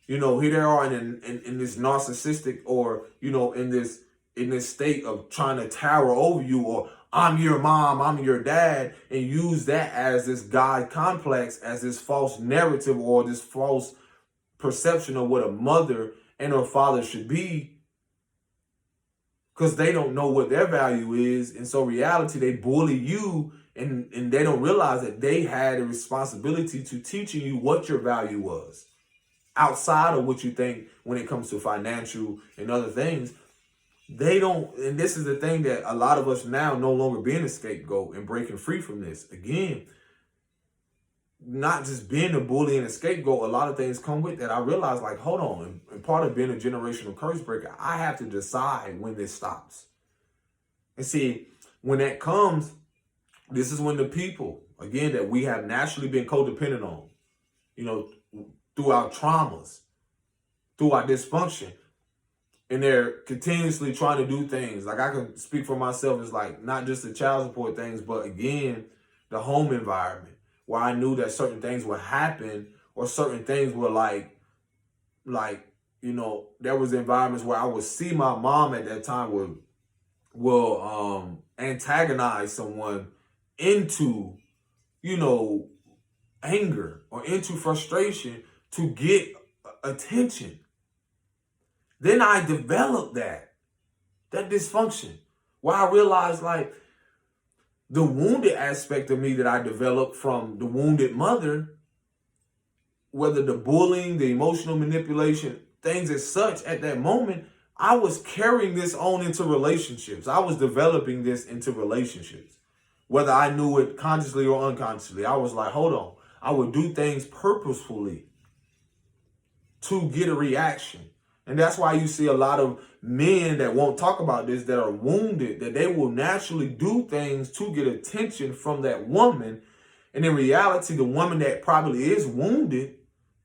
here they are in this narcissistic or, in this state of trying to tower over you, or I'm your mom, I'm your dad, and use that as this God complex, as this false narrative or this false perception of what a mother and her father should be, because they don't know what their value is. And so reality, they bully you, and they don't realize that they had a responsibility to teaching you what your value was outside of what you think when it comes to financial and other things. They don't, and this is the thing that a lot of us now no longer being a scapegoat and breaking free from this. Again, not just being a bully and a scapegoat, a lot of things come with that. I realized, like, hold on, and part of being a generational curse breaker, I have to decide when this stops. And see, when that comes, this is when the people, again, that we have naturally been codependent on, you know, through our traumas, through our dysfunction, and they're continuously trying to do things. Like, I can speak for myself, it's like not just the child support things, but again, the home environment, where I knew that certain things would happen, or certain things were like, you know, there was environments where I would see my mom at that time will antagonize someone into, you know, anger or into frustration to get attention. Then I developed that dysfunction, where I realized, like, the wounded aspect of me that I developed from the wounded mother, whether the bullying, the emotional manipulation, things as such, at that moment, I was carrying this on into relationships. I was developing this into relationships, whether I knew it consciously or unconsciously. I was like, hold on. I would do things purposefully to get a reaction. And that's why you see a lot of men that won't talk about this, that are wounded, that they will naturally do things to get attention from that woman. And in reality, the woman that probably is wounded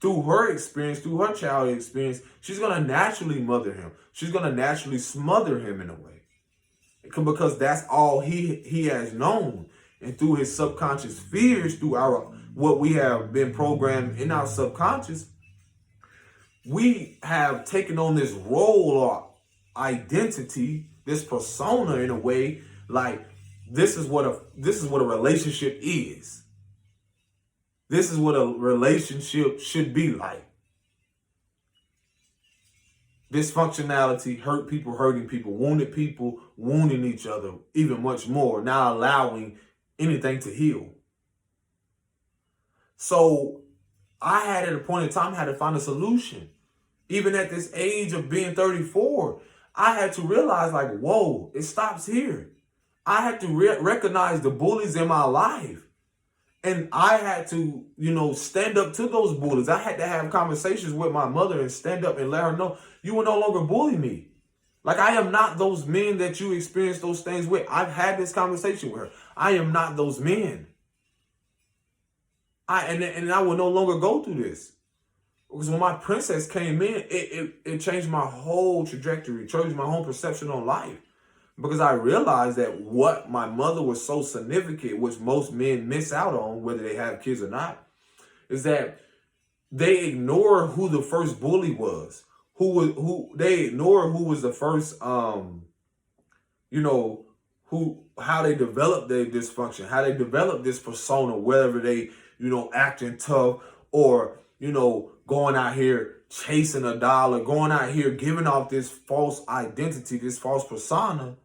through her experience, through her childhood experience, she's going to naturally mother him. She's going to naturally smother him in a way, because that's all he has known. And through his subconscious fears, through what we have been programmed in our subconscious, we have taken on this role or identity, this persona, in a way, like this is what a relationship is. This is what a relationship should be like. Dysfunctionality, hurt people hurting people, wounded people wounding each other, even much more, not allowing anything to heal. So I had, at a point in time, had to find a solution. Even at this age of being 34, I had to realize, like, whoa, it stops here. I had to recognize the bullies in my life. And I had to, you know, stand up to those bullies. I had to have conversations with my mother and stand up and let her know, you will no longer bully me. Like, I am not those men that you experience those things with. I've had this conversation with her. I am not those men. And I will no longer go through this. Because when my princess came in, it changed my whole trajectory, changed my whole perception on life. Because I realized that what my mother was so significant, which most men miss out on, whether they have kids or not, is that they ignore who the first bully was. They ignore who was the first, how they developed their dysfunction, how they developed this persona, whether they, acting tough or, going out here chasing a dollar, going out here giving off this false identity, this false persona.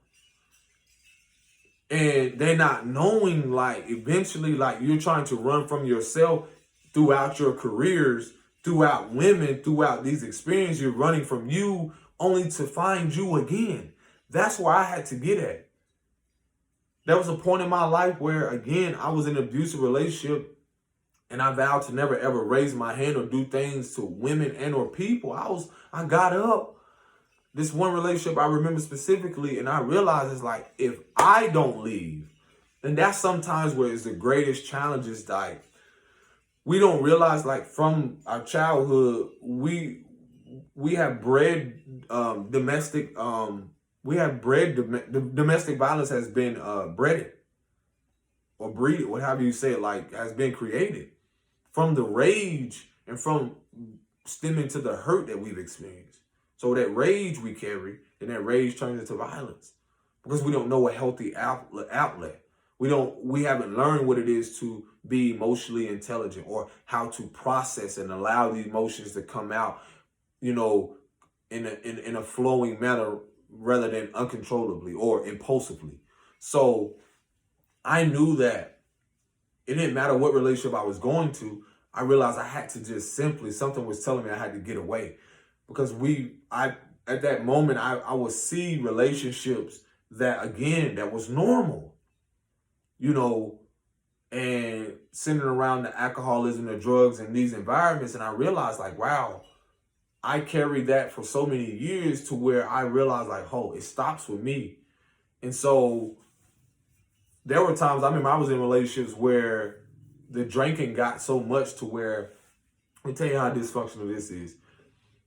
And they're not knowing, like, eventually, like, you're trying to run from yourself throughout your careers, throughout women, throughout these experiences. You're running from you only to find you again. That's where I had to get at. There was a point in my life where, again, I was in an abusive relationship, and I vowed to never, ever raise my hand or do things to women and or people. I got up. This one relationship I remember specifically, and I realized it's like, if I don't leave, and that's sometimes where it's the greatest challenge, is like, we don't realize, like, from our childhood, we have bred domestic violence has been bred or breeded, whatever you say it, like, has been created from the rage and from stemming to the hurt that we've experienced. So that rage we carry, and that rage turns into violence because we don't know a healthy outlet. We haven't learned what it is to be emotionally intelligent, or how to process and allow the emotions to come out, you know, in a flowing manner rather than uncontrollably or impulsively. So I knew that it didn't matter what relationship I was going to. I realized I had to just simply, something was telling me I had to get away, because at that moment, I would see relationships that, again, that was normal, you know, and centered around the alcoholism, the drugs, and these environments. And I realized, like, wow, I carried that for so many years, to where I realized, like, oh, it stops with me. And so there were times, I remember I was in relationships where the drinking got so much to where, let me tell you how dysfunctional this is.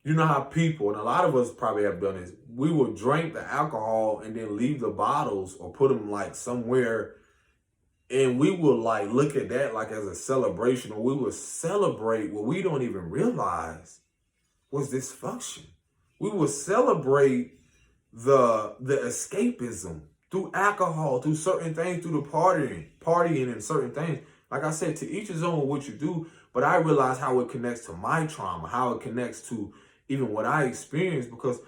You know how people, and a lot of us probably have done this, we will drink the alcohol and then leave the bottles or put them like somewhere, and we will like look at that like as a celebration, or we will celebrate what we don't even realize was dysfunction. We will celebrate the escapism through alcohol, through certain things, through the partying and certain things. Like I said, to each his own with what you do, but I realize how it connects to my trauma, how it connects to even what I experienced, because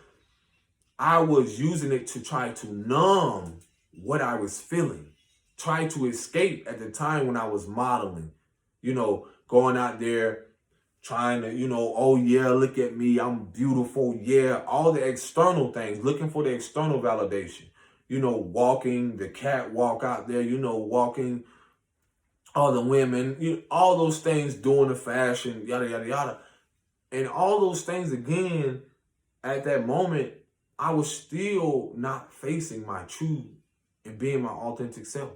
I was using it to try to numb what I was feeling, try to escape at the time when I was modeling, going out there, trying to, oh yeah, look at me, I'm beautiful, yeah, all the external things, looking for the external validation, walking the catwalk out there, walking all the women, all those things, doing the fashion, yada, yada, yada. And all those things, again, at that moment, I was still not facing my true and being my authentic self.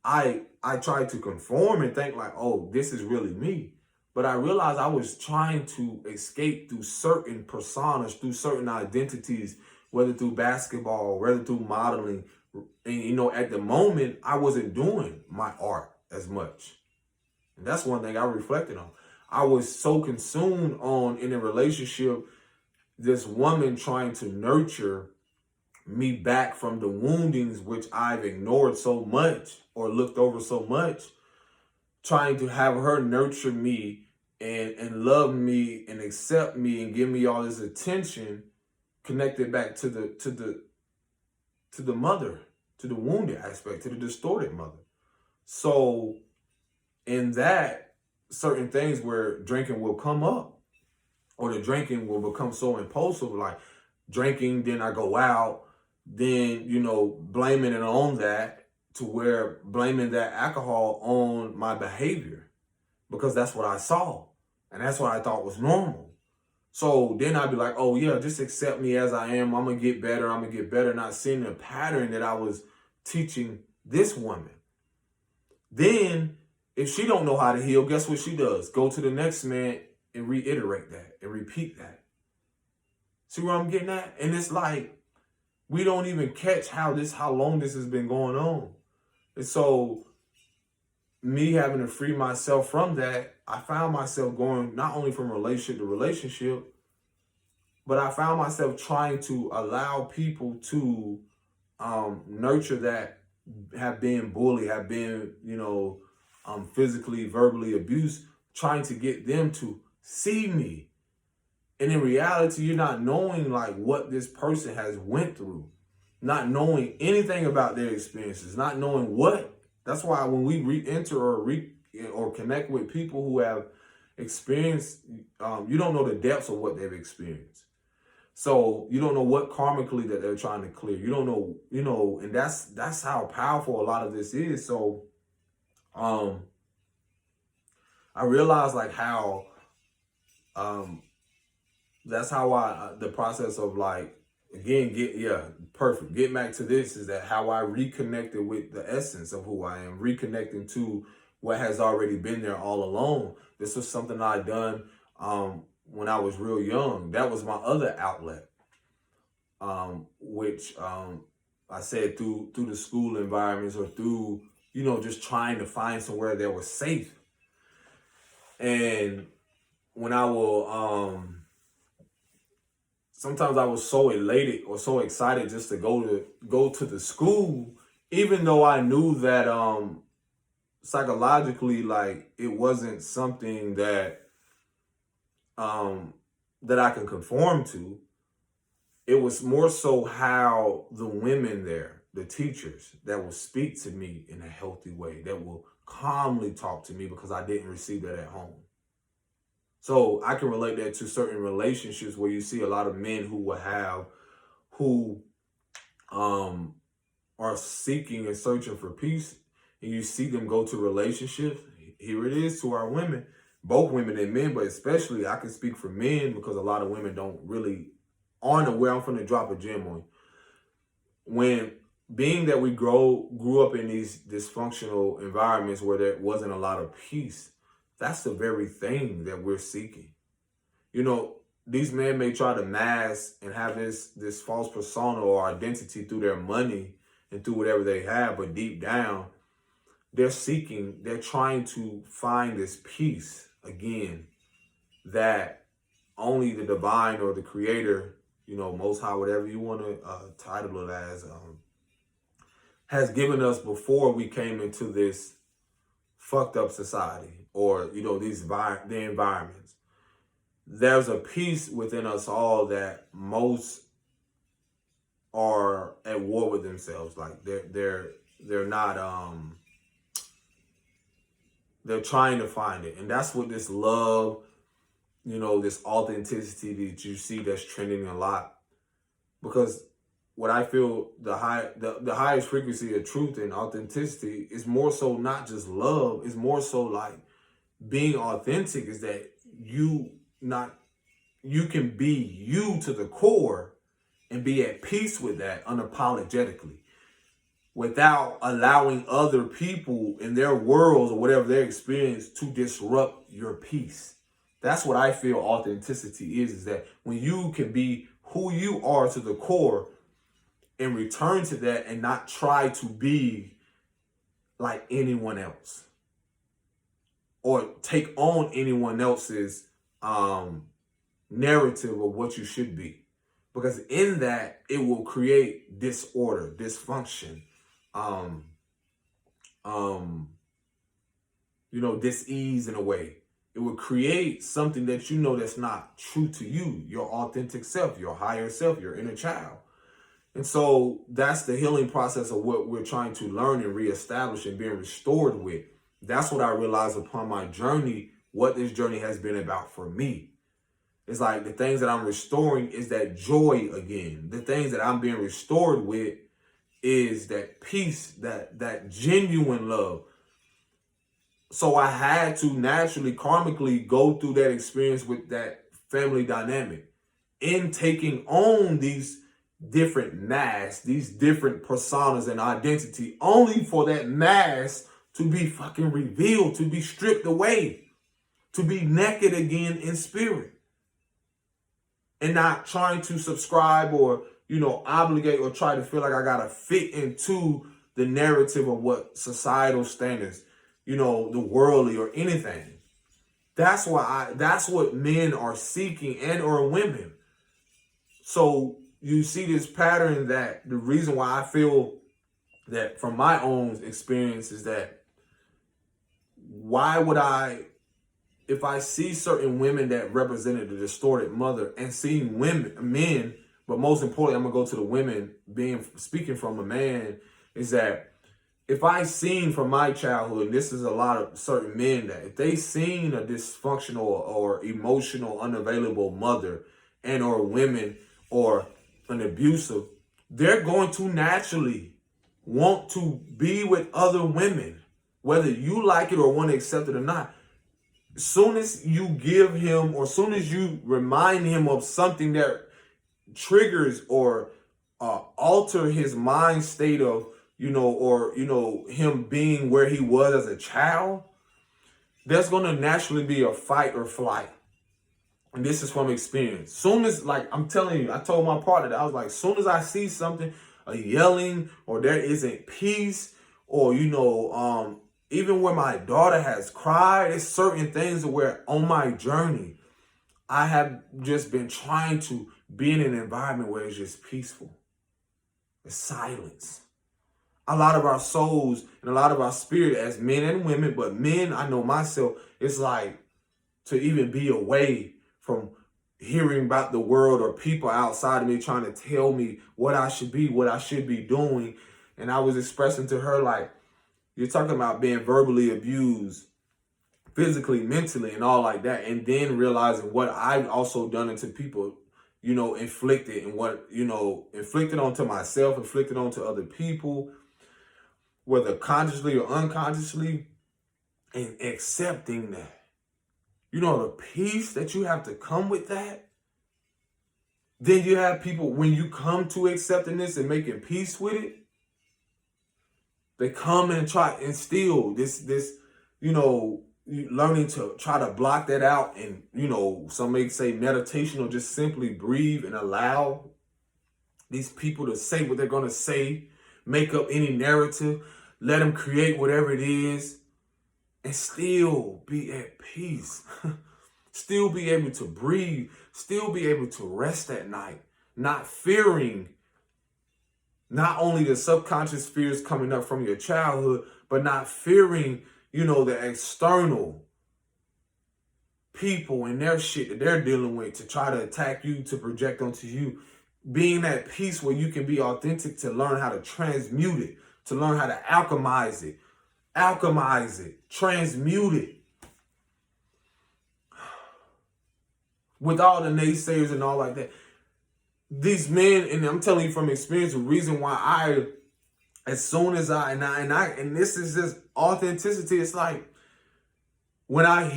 I tried to conform and think like, oh, this is really me. But I realized I was trying to escape through certain personas, through certain identities, whether through basketball, whether through modeling. And, at the moment, I wasn't doing my art as much. And that's one thing I reflected on. I was so consumed on, in a relationship, this woman trying to nurture me back from the woundings which I've ignored so much or looked over so much, trying to have her nurture me and love me and accept me and give me all this attention, connected back to the mother, to the wounded aspect, to the distorted mother. So in that, certain things where drinking will come up, or the drinking will become so impulsive, like drinking, then I go out, then, blaming it on that, to where blaming that alcohol on my behavior, because that's what I saw and that's what I thought was normal. So then I'd be like, oh yeah, just accept me as I am. I'm going to get better. Not seeing the pattern that I was teaching this woman. Then if she don't know how to heal, guess what she does? Go to the next man and reiterate that and repeat that. See where I'm getting at? And it's like, we don't even catch how long this has been going on. And so me having to free myself from that, I found myself going not only from relationship to relationship, but I found myself trying to allow people to nurture that, have been bullied, have been, physically, verbally abused, trying to get them to see me. And in reality, you're not knowing like what this person has went through, not knowing anything about their experiences, not knowing what. That's why when we re-enter or connect with people who have experienced, you don't know the depths of what they've experienced. So you don't know what karmically that they're trying to clear. You don't know, and that's how powerful a lot of this is. So I realized like how that's how the process of like, again, getting back to this is that how I reconnected with the essence of who I am, reconnecting to what has already been there all along. This was something I'd done when I was real young. That was my other outlet, which I said through the school environments, or through, just trying to find somewhere that was safe. And when I will, sometimes I was so elated or so excited just to go to the school, even though I knew that psychologically, like, it wasn't something um that I can conform to, it was more so how the women there, the teachers that will speak to me in a healthy way, that will calmly talk to me, because I didn't receive that at home. So I can relate that to certain relationships where you see a lot of men who um are seeking and searching for peace, and you see them go to relationships. Here it is to our women, both women and men, but especially I can speak for men because a lot of women don't really aren't aware. I'm going to drop a gem on you. When being that we grew up in these dysfunctional environments where there wasn't a lot of peace, that's the very thing that we're seeking. You know, these men may try to mask and have this false persona or identity through their money and through whatever they have, but deep down, they're trying to find this peace again that only the divine or the creator, most high, whatever you want to title it as, has given us before we came into this fucked up society, or the environments. There's a peace within us all that most are at war with themselves. Like they're not they're trying to find it. And that's what this love, this authenticity that you see that's trending a lot. Because what I feel the highest frequency of truth and authenticity is more so not just love, it's more so like being authentic is that you can be you to the core and be at peace with that unapologetically, without allowing other people in their worlds or whatever their experience to disrupt your peace. That's what I feel authenticity is that when you can be who you are to the core and return to that and not try to be like anyone else or take on anyone else's narrative of what you should be. Because in that, it will create disorder, dysfunction, dis-ease in a way. It will create something that that's not true to you, your authentic self, your higher self, your inner child. And so that's the healing process of what we're trying to learn and reestablish and being restored with. That's what I realized upon my journey, what this journey has been about for me. It's like the things that I'm restoring is that joy again. The things that I'm being restored with is that peace, that genuine love. So I had to naturally, karmically go through that experience with that family dynamic in taking on these different masks, these different personas and identity, only for that mask to be fucking revealed, to be stripped away, to be naked again in spirit. And not trying to subscribe or, obligate or try to feel like I gotta fit into the narrative of what societal standards, the worldly or anything. That's what men are seeking and or women. So you see this pattern that the reason why I feel that from my own experience is that why would if I see certain women that represented the distorted mother and seeing men, but most importantly, I'm gonna go to the women speaking from a man, is that if I seen from my childhood, and this is a lot of certain men, that if they seen a dysfunctional or emotional, unavailable mother and or women or an abusive, they're going to naturally want to be with other women, whether you like it or want to accept it or not. As soon as you give him, or as soon as you remind him of something that triggers or alter his mind state of, him being where he was as a child, there's going to naturally be a fight or flight. And this is from experience. Soon as, like, I'm telling you, I told my partner that I was like, soon as I see something, a yelling, or there isn't peace, or, even where my daughter has cried, it's certain things where on my journey, I have just been trying to be in an environment where it's just peaceful. It's silence. A lot of our souls and a lot of our spirit as men and women, but men, I know myself, it's like to even be away from hearing about the world or people outside of me trying to tell me what I should be, what I should be doing. And I was expressing to her, like, you're talking about being verbally abused, physically, mentally, and all like that. And then realizing what I've also done into people, inflicted, and what, inflicted onto myself, inflicted onto other people, whether consciously or unconsciously, and accepting that. The peace that you have to come with that. Then you have people, when you come to accepting this and making peace with it, they come and try and steal this, learning to try to block that out. And, some may say meditation, or just simply breathe and allow these people to say what they're going to say, make up any narrative, let them create whatever it is, and still be at peace. Still be able to breathe, still be able to rest at night, not fearing not only the subconscious fears coming up from your childhood, but not fearing, the external people and their shit that they're dealing with to try to attack you, to project onto you. Being at peace where you can be authentic, to learn how to transmute it, to learn how to alchemize it, transmute it. With all the naysayers and all like that. These men, and I'm telling you from experience, the reason why and this is just authenticity. It's like when I've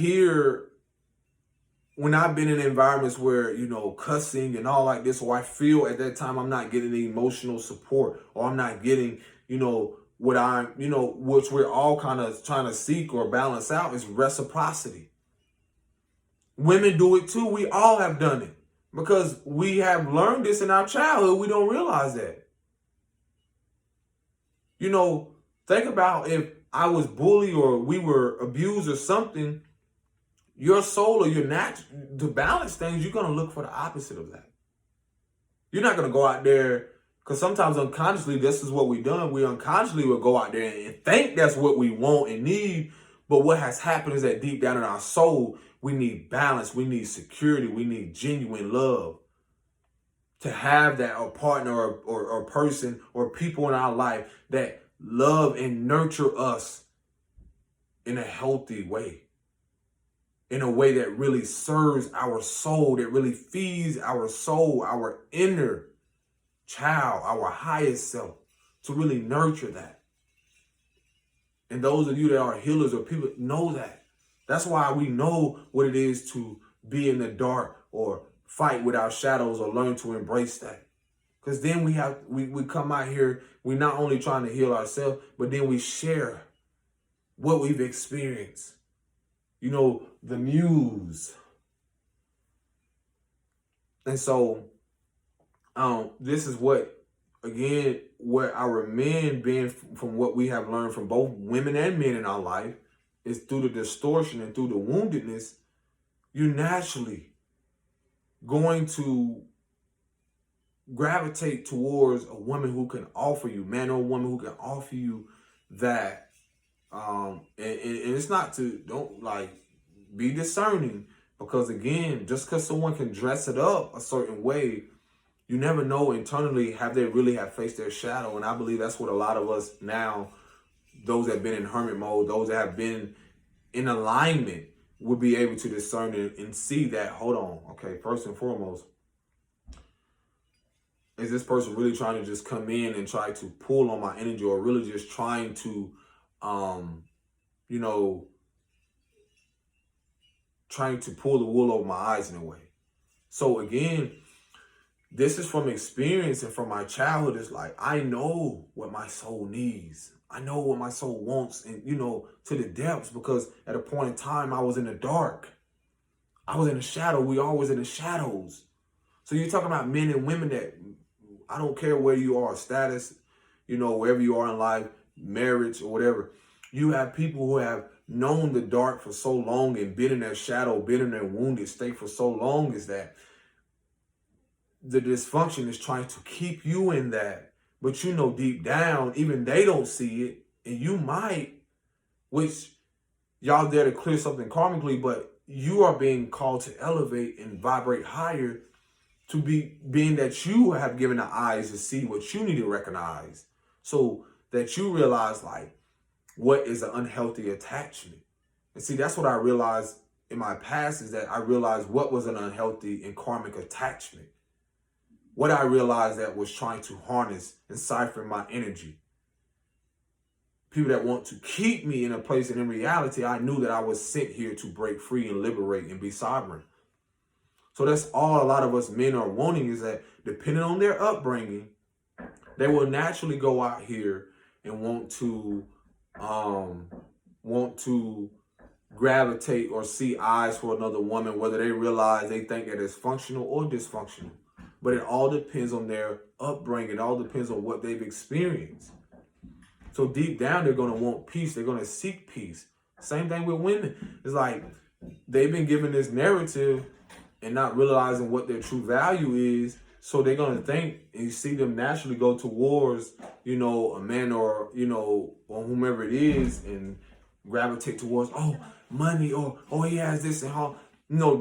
been in environments where, cussing and all like this, or I feel at that time I'm not getting the emotional support, or I'm not getting, which we're all kind of trying to seek or balance out, is reciprocity. Women do it too. We all have done it because we have learned this in our childhood. We don't realize that. Think about if I was bullied or we were abused or something, your soul or your natural, to balance things, you're going to look for the opposite of that. You're not going to go out there, because sometimes unconsciously, this is what we've done. We unconsciously will go out there and think that's what we want and need. But what has happened is that deep down in our soul, we need balance, we need security, we need genuine love. To have that a partner or person or people in our life that love and nurture us in a healthy way. In a way that really serves our soul, that really feeds our soul, our inner child, our highest self, to really nurture that. And those of you that are healers or people know that. That's why we know what it is to be in the dark or fight with our shadows, or learn to embrace that. Because then we come out here, we're not only trying to heal ourselves, but then we share what we've experienced. The news. And so this is what our men, being from what we have learned from both women and men in our life, is through the distortion and through the woundedness, you're naturally going to gravitate towards a woman who can offer you, man or woman who can offer you that. And it's not to, don't like, be discerning, because again, just because someone can dress it up a certain way, you never know internally, have they really have faced their shadow. And I believe that's what a lot of us now, those that have been in hermit mode, those that have been in alignment, would be able to discern and see that, hold on, okay, first and foremost, is this person really trying to just come in and try to pull on my energy, or really just trying to, trying to pull the wool over my eyes in a way. So again, this is from experience and from my childhood. It's like, I know what my soul needs. I know what my soul wants, and, to the depths, because at a point in time, I was in the dark. I was in the shadow. We all was in the shadows. So you're talking about men and women that, I don't care where you are, status, wherever you are in life, marriage or whatever. You have people who have known the dark for so long and been in their shadow, been in their wounded state for so long, is that the dysfunction is trying to keep you in that, But you know deep down, even they don't see it. And you might, which y'all there to clear something karmically, but you are being called to elevate and vibrate higher to be being that you have given the eyes to see what you need to recognize. So that you realize like what is an unhealthy attachment. And see, that's what I realized in my past is that I realized what was an unhealthy and karmic attachment. What I realized that was trying to harness and siphon my energy. People that want to keep me in a place, and in reality, I knew that I was sent here to break free and liberate and be sovereign. So that's all a lot of us men are wanting, is that depending on their upbringing, they will naturally go out here and want to gravitate or see eyes for another woman, whether they realize they think that it's functional or dysfunctional. But it all depends on their upbringing. It all depends on what they've experienced. So deep down, they're going to want peace. They're going to seek peace. Same thing with women. It's like they've been given this narrative and not realizing what their true value is. So they're going to think, and you see them naturally go towards, a man or whomever it is, and gravitate towards, money, or, he has this and how,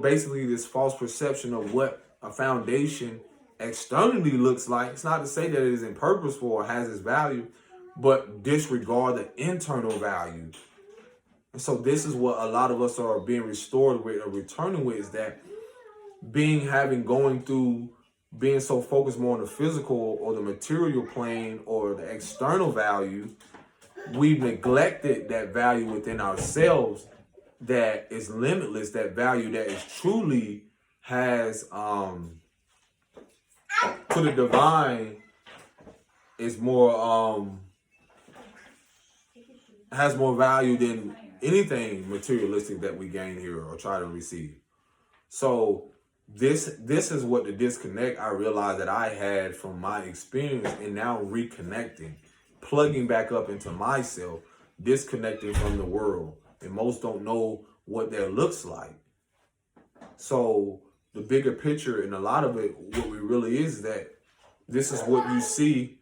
basically this false perception of what a foundation externally looks like. It's not to say that it isn't purposeful or has its value, but disregard the internal value. And so this is what a lot of us are being restored with or returning with, is that being so focused more on the physical or the material plane or the external value, we've neglected that value within ourselves that is limitless, that value that is truly has to the divine is more has more value than anything materialistic that we gain here or try to receive. So this is what the disconnect I realized that I had from my experience, and now reconnecting, plugging back up into myself, disconnecting from the world. And most don't know what that looks like. So the bigger picture, and a lot of it, what we really is that this is what you see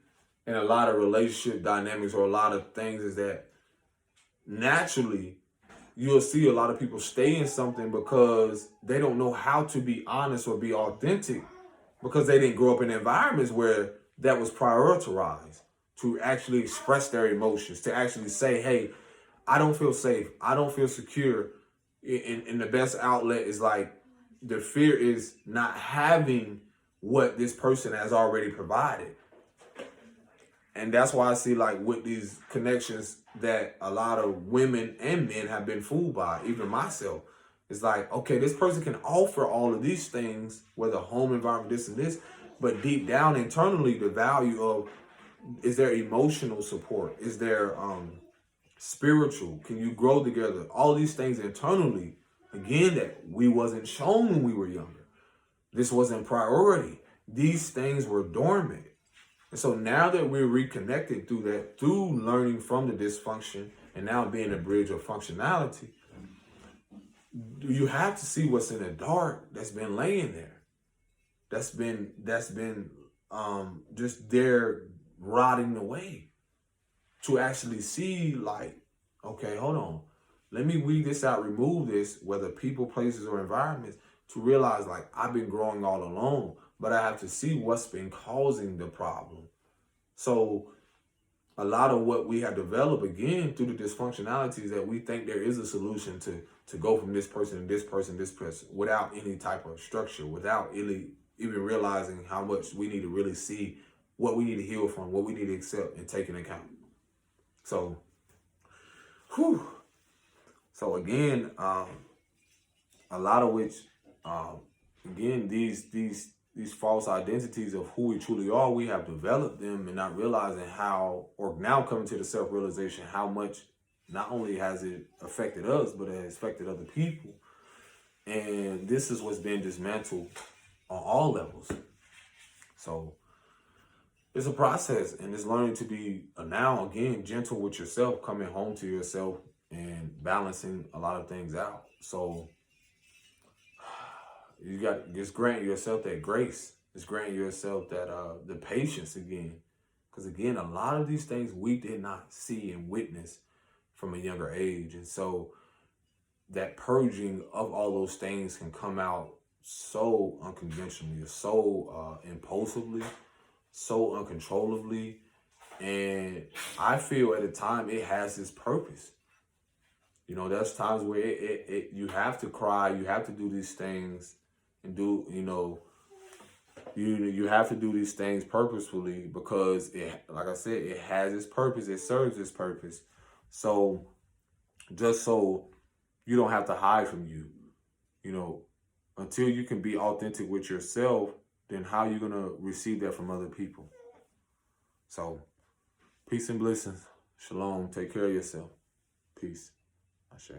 in a lot of relationship dynamics or a lot of things, is that naturally you'll see a lot of people stay in something because they don't know how to be honest or be authentic, because they didn't grow up in environments where that was prioritized, to actually express their emotions, to actually say, hey, I don't feel safe, I don't feel secure. And the best outlet is like, the fear is not having what this person has already provided. And that's why I see, like, with these connections that a lot of women and men have been fooled by, even myself. It's like, okay, this person can offer all of these things, whether home environment, this and this, but deep down internally, the value of, is there emotional support? Is there spiritual? Can you grow together? All these things internally, again, that we wasn't shown when we were younger. This wasn't priority. These things were dormant. And so now that we're reconnected through learning from the dysfunction and now being a bridge of functionality, you have to see what's in the dark that's been laying there. That's been just there rotting away. To actually see, like, okay, hold on. Let me weed this out, remove this, whether people, places, or environments, to realize, like, I've been growing all alone, but I have to see what's been causing the problem. So a lot of what we have developed, again, through the dysfunctionality, is that we think there is a solution to go from this person to this person, without any type of structure, without even realizing how much we need to really see what we need to heal from, what we need to accept and take into account. So, So again, a lot of which, again, these false identities of who we truly are, we have developed them and not realizing how, or now coming to the self-realization how much not only has it affected us, but it has affected other people. And this is what's been dismantled on all levels. So it's a process, and it's learning to be now, again, gentle with yourself, coming home to yourself and balancing a lot of things out. So you got just grant yourself that grace. Just grant yourself that the patience again, Because again, a lot of these things we did not see and witness from a younger age. And so that purging of all those things can come out so unconventionally, so impulsively, so uncontrollably. And I feel at the time it has its purpose. You know, there's times where you have to cry, you have to do these things and do, you have to do these things purposefully because it, like I said, it has its purpose, it serves its purpose. So just so you don't have to hide from you know, until you can be authentic with yourself, then how are you gonna receive that from other people? So peace and blessings. Shalom. Take care of yourself. Peace. Ashe.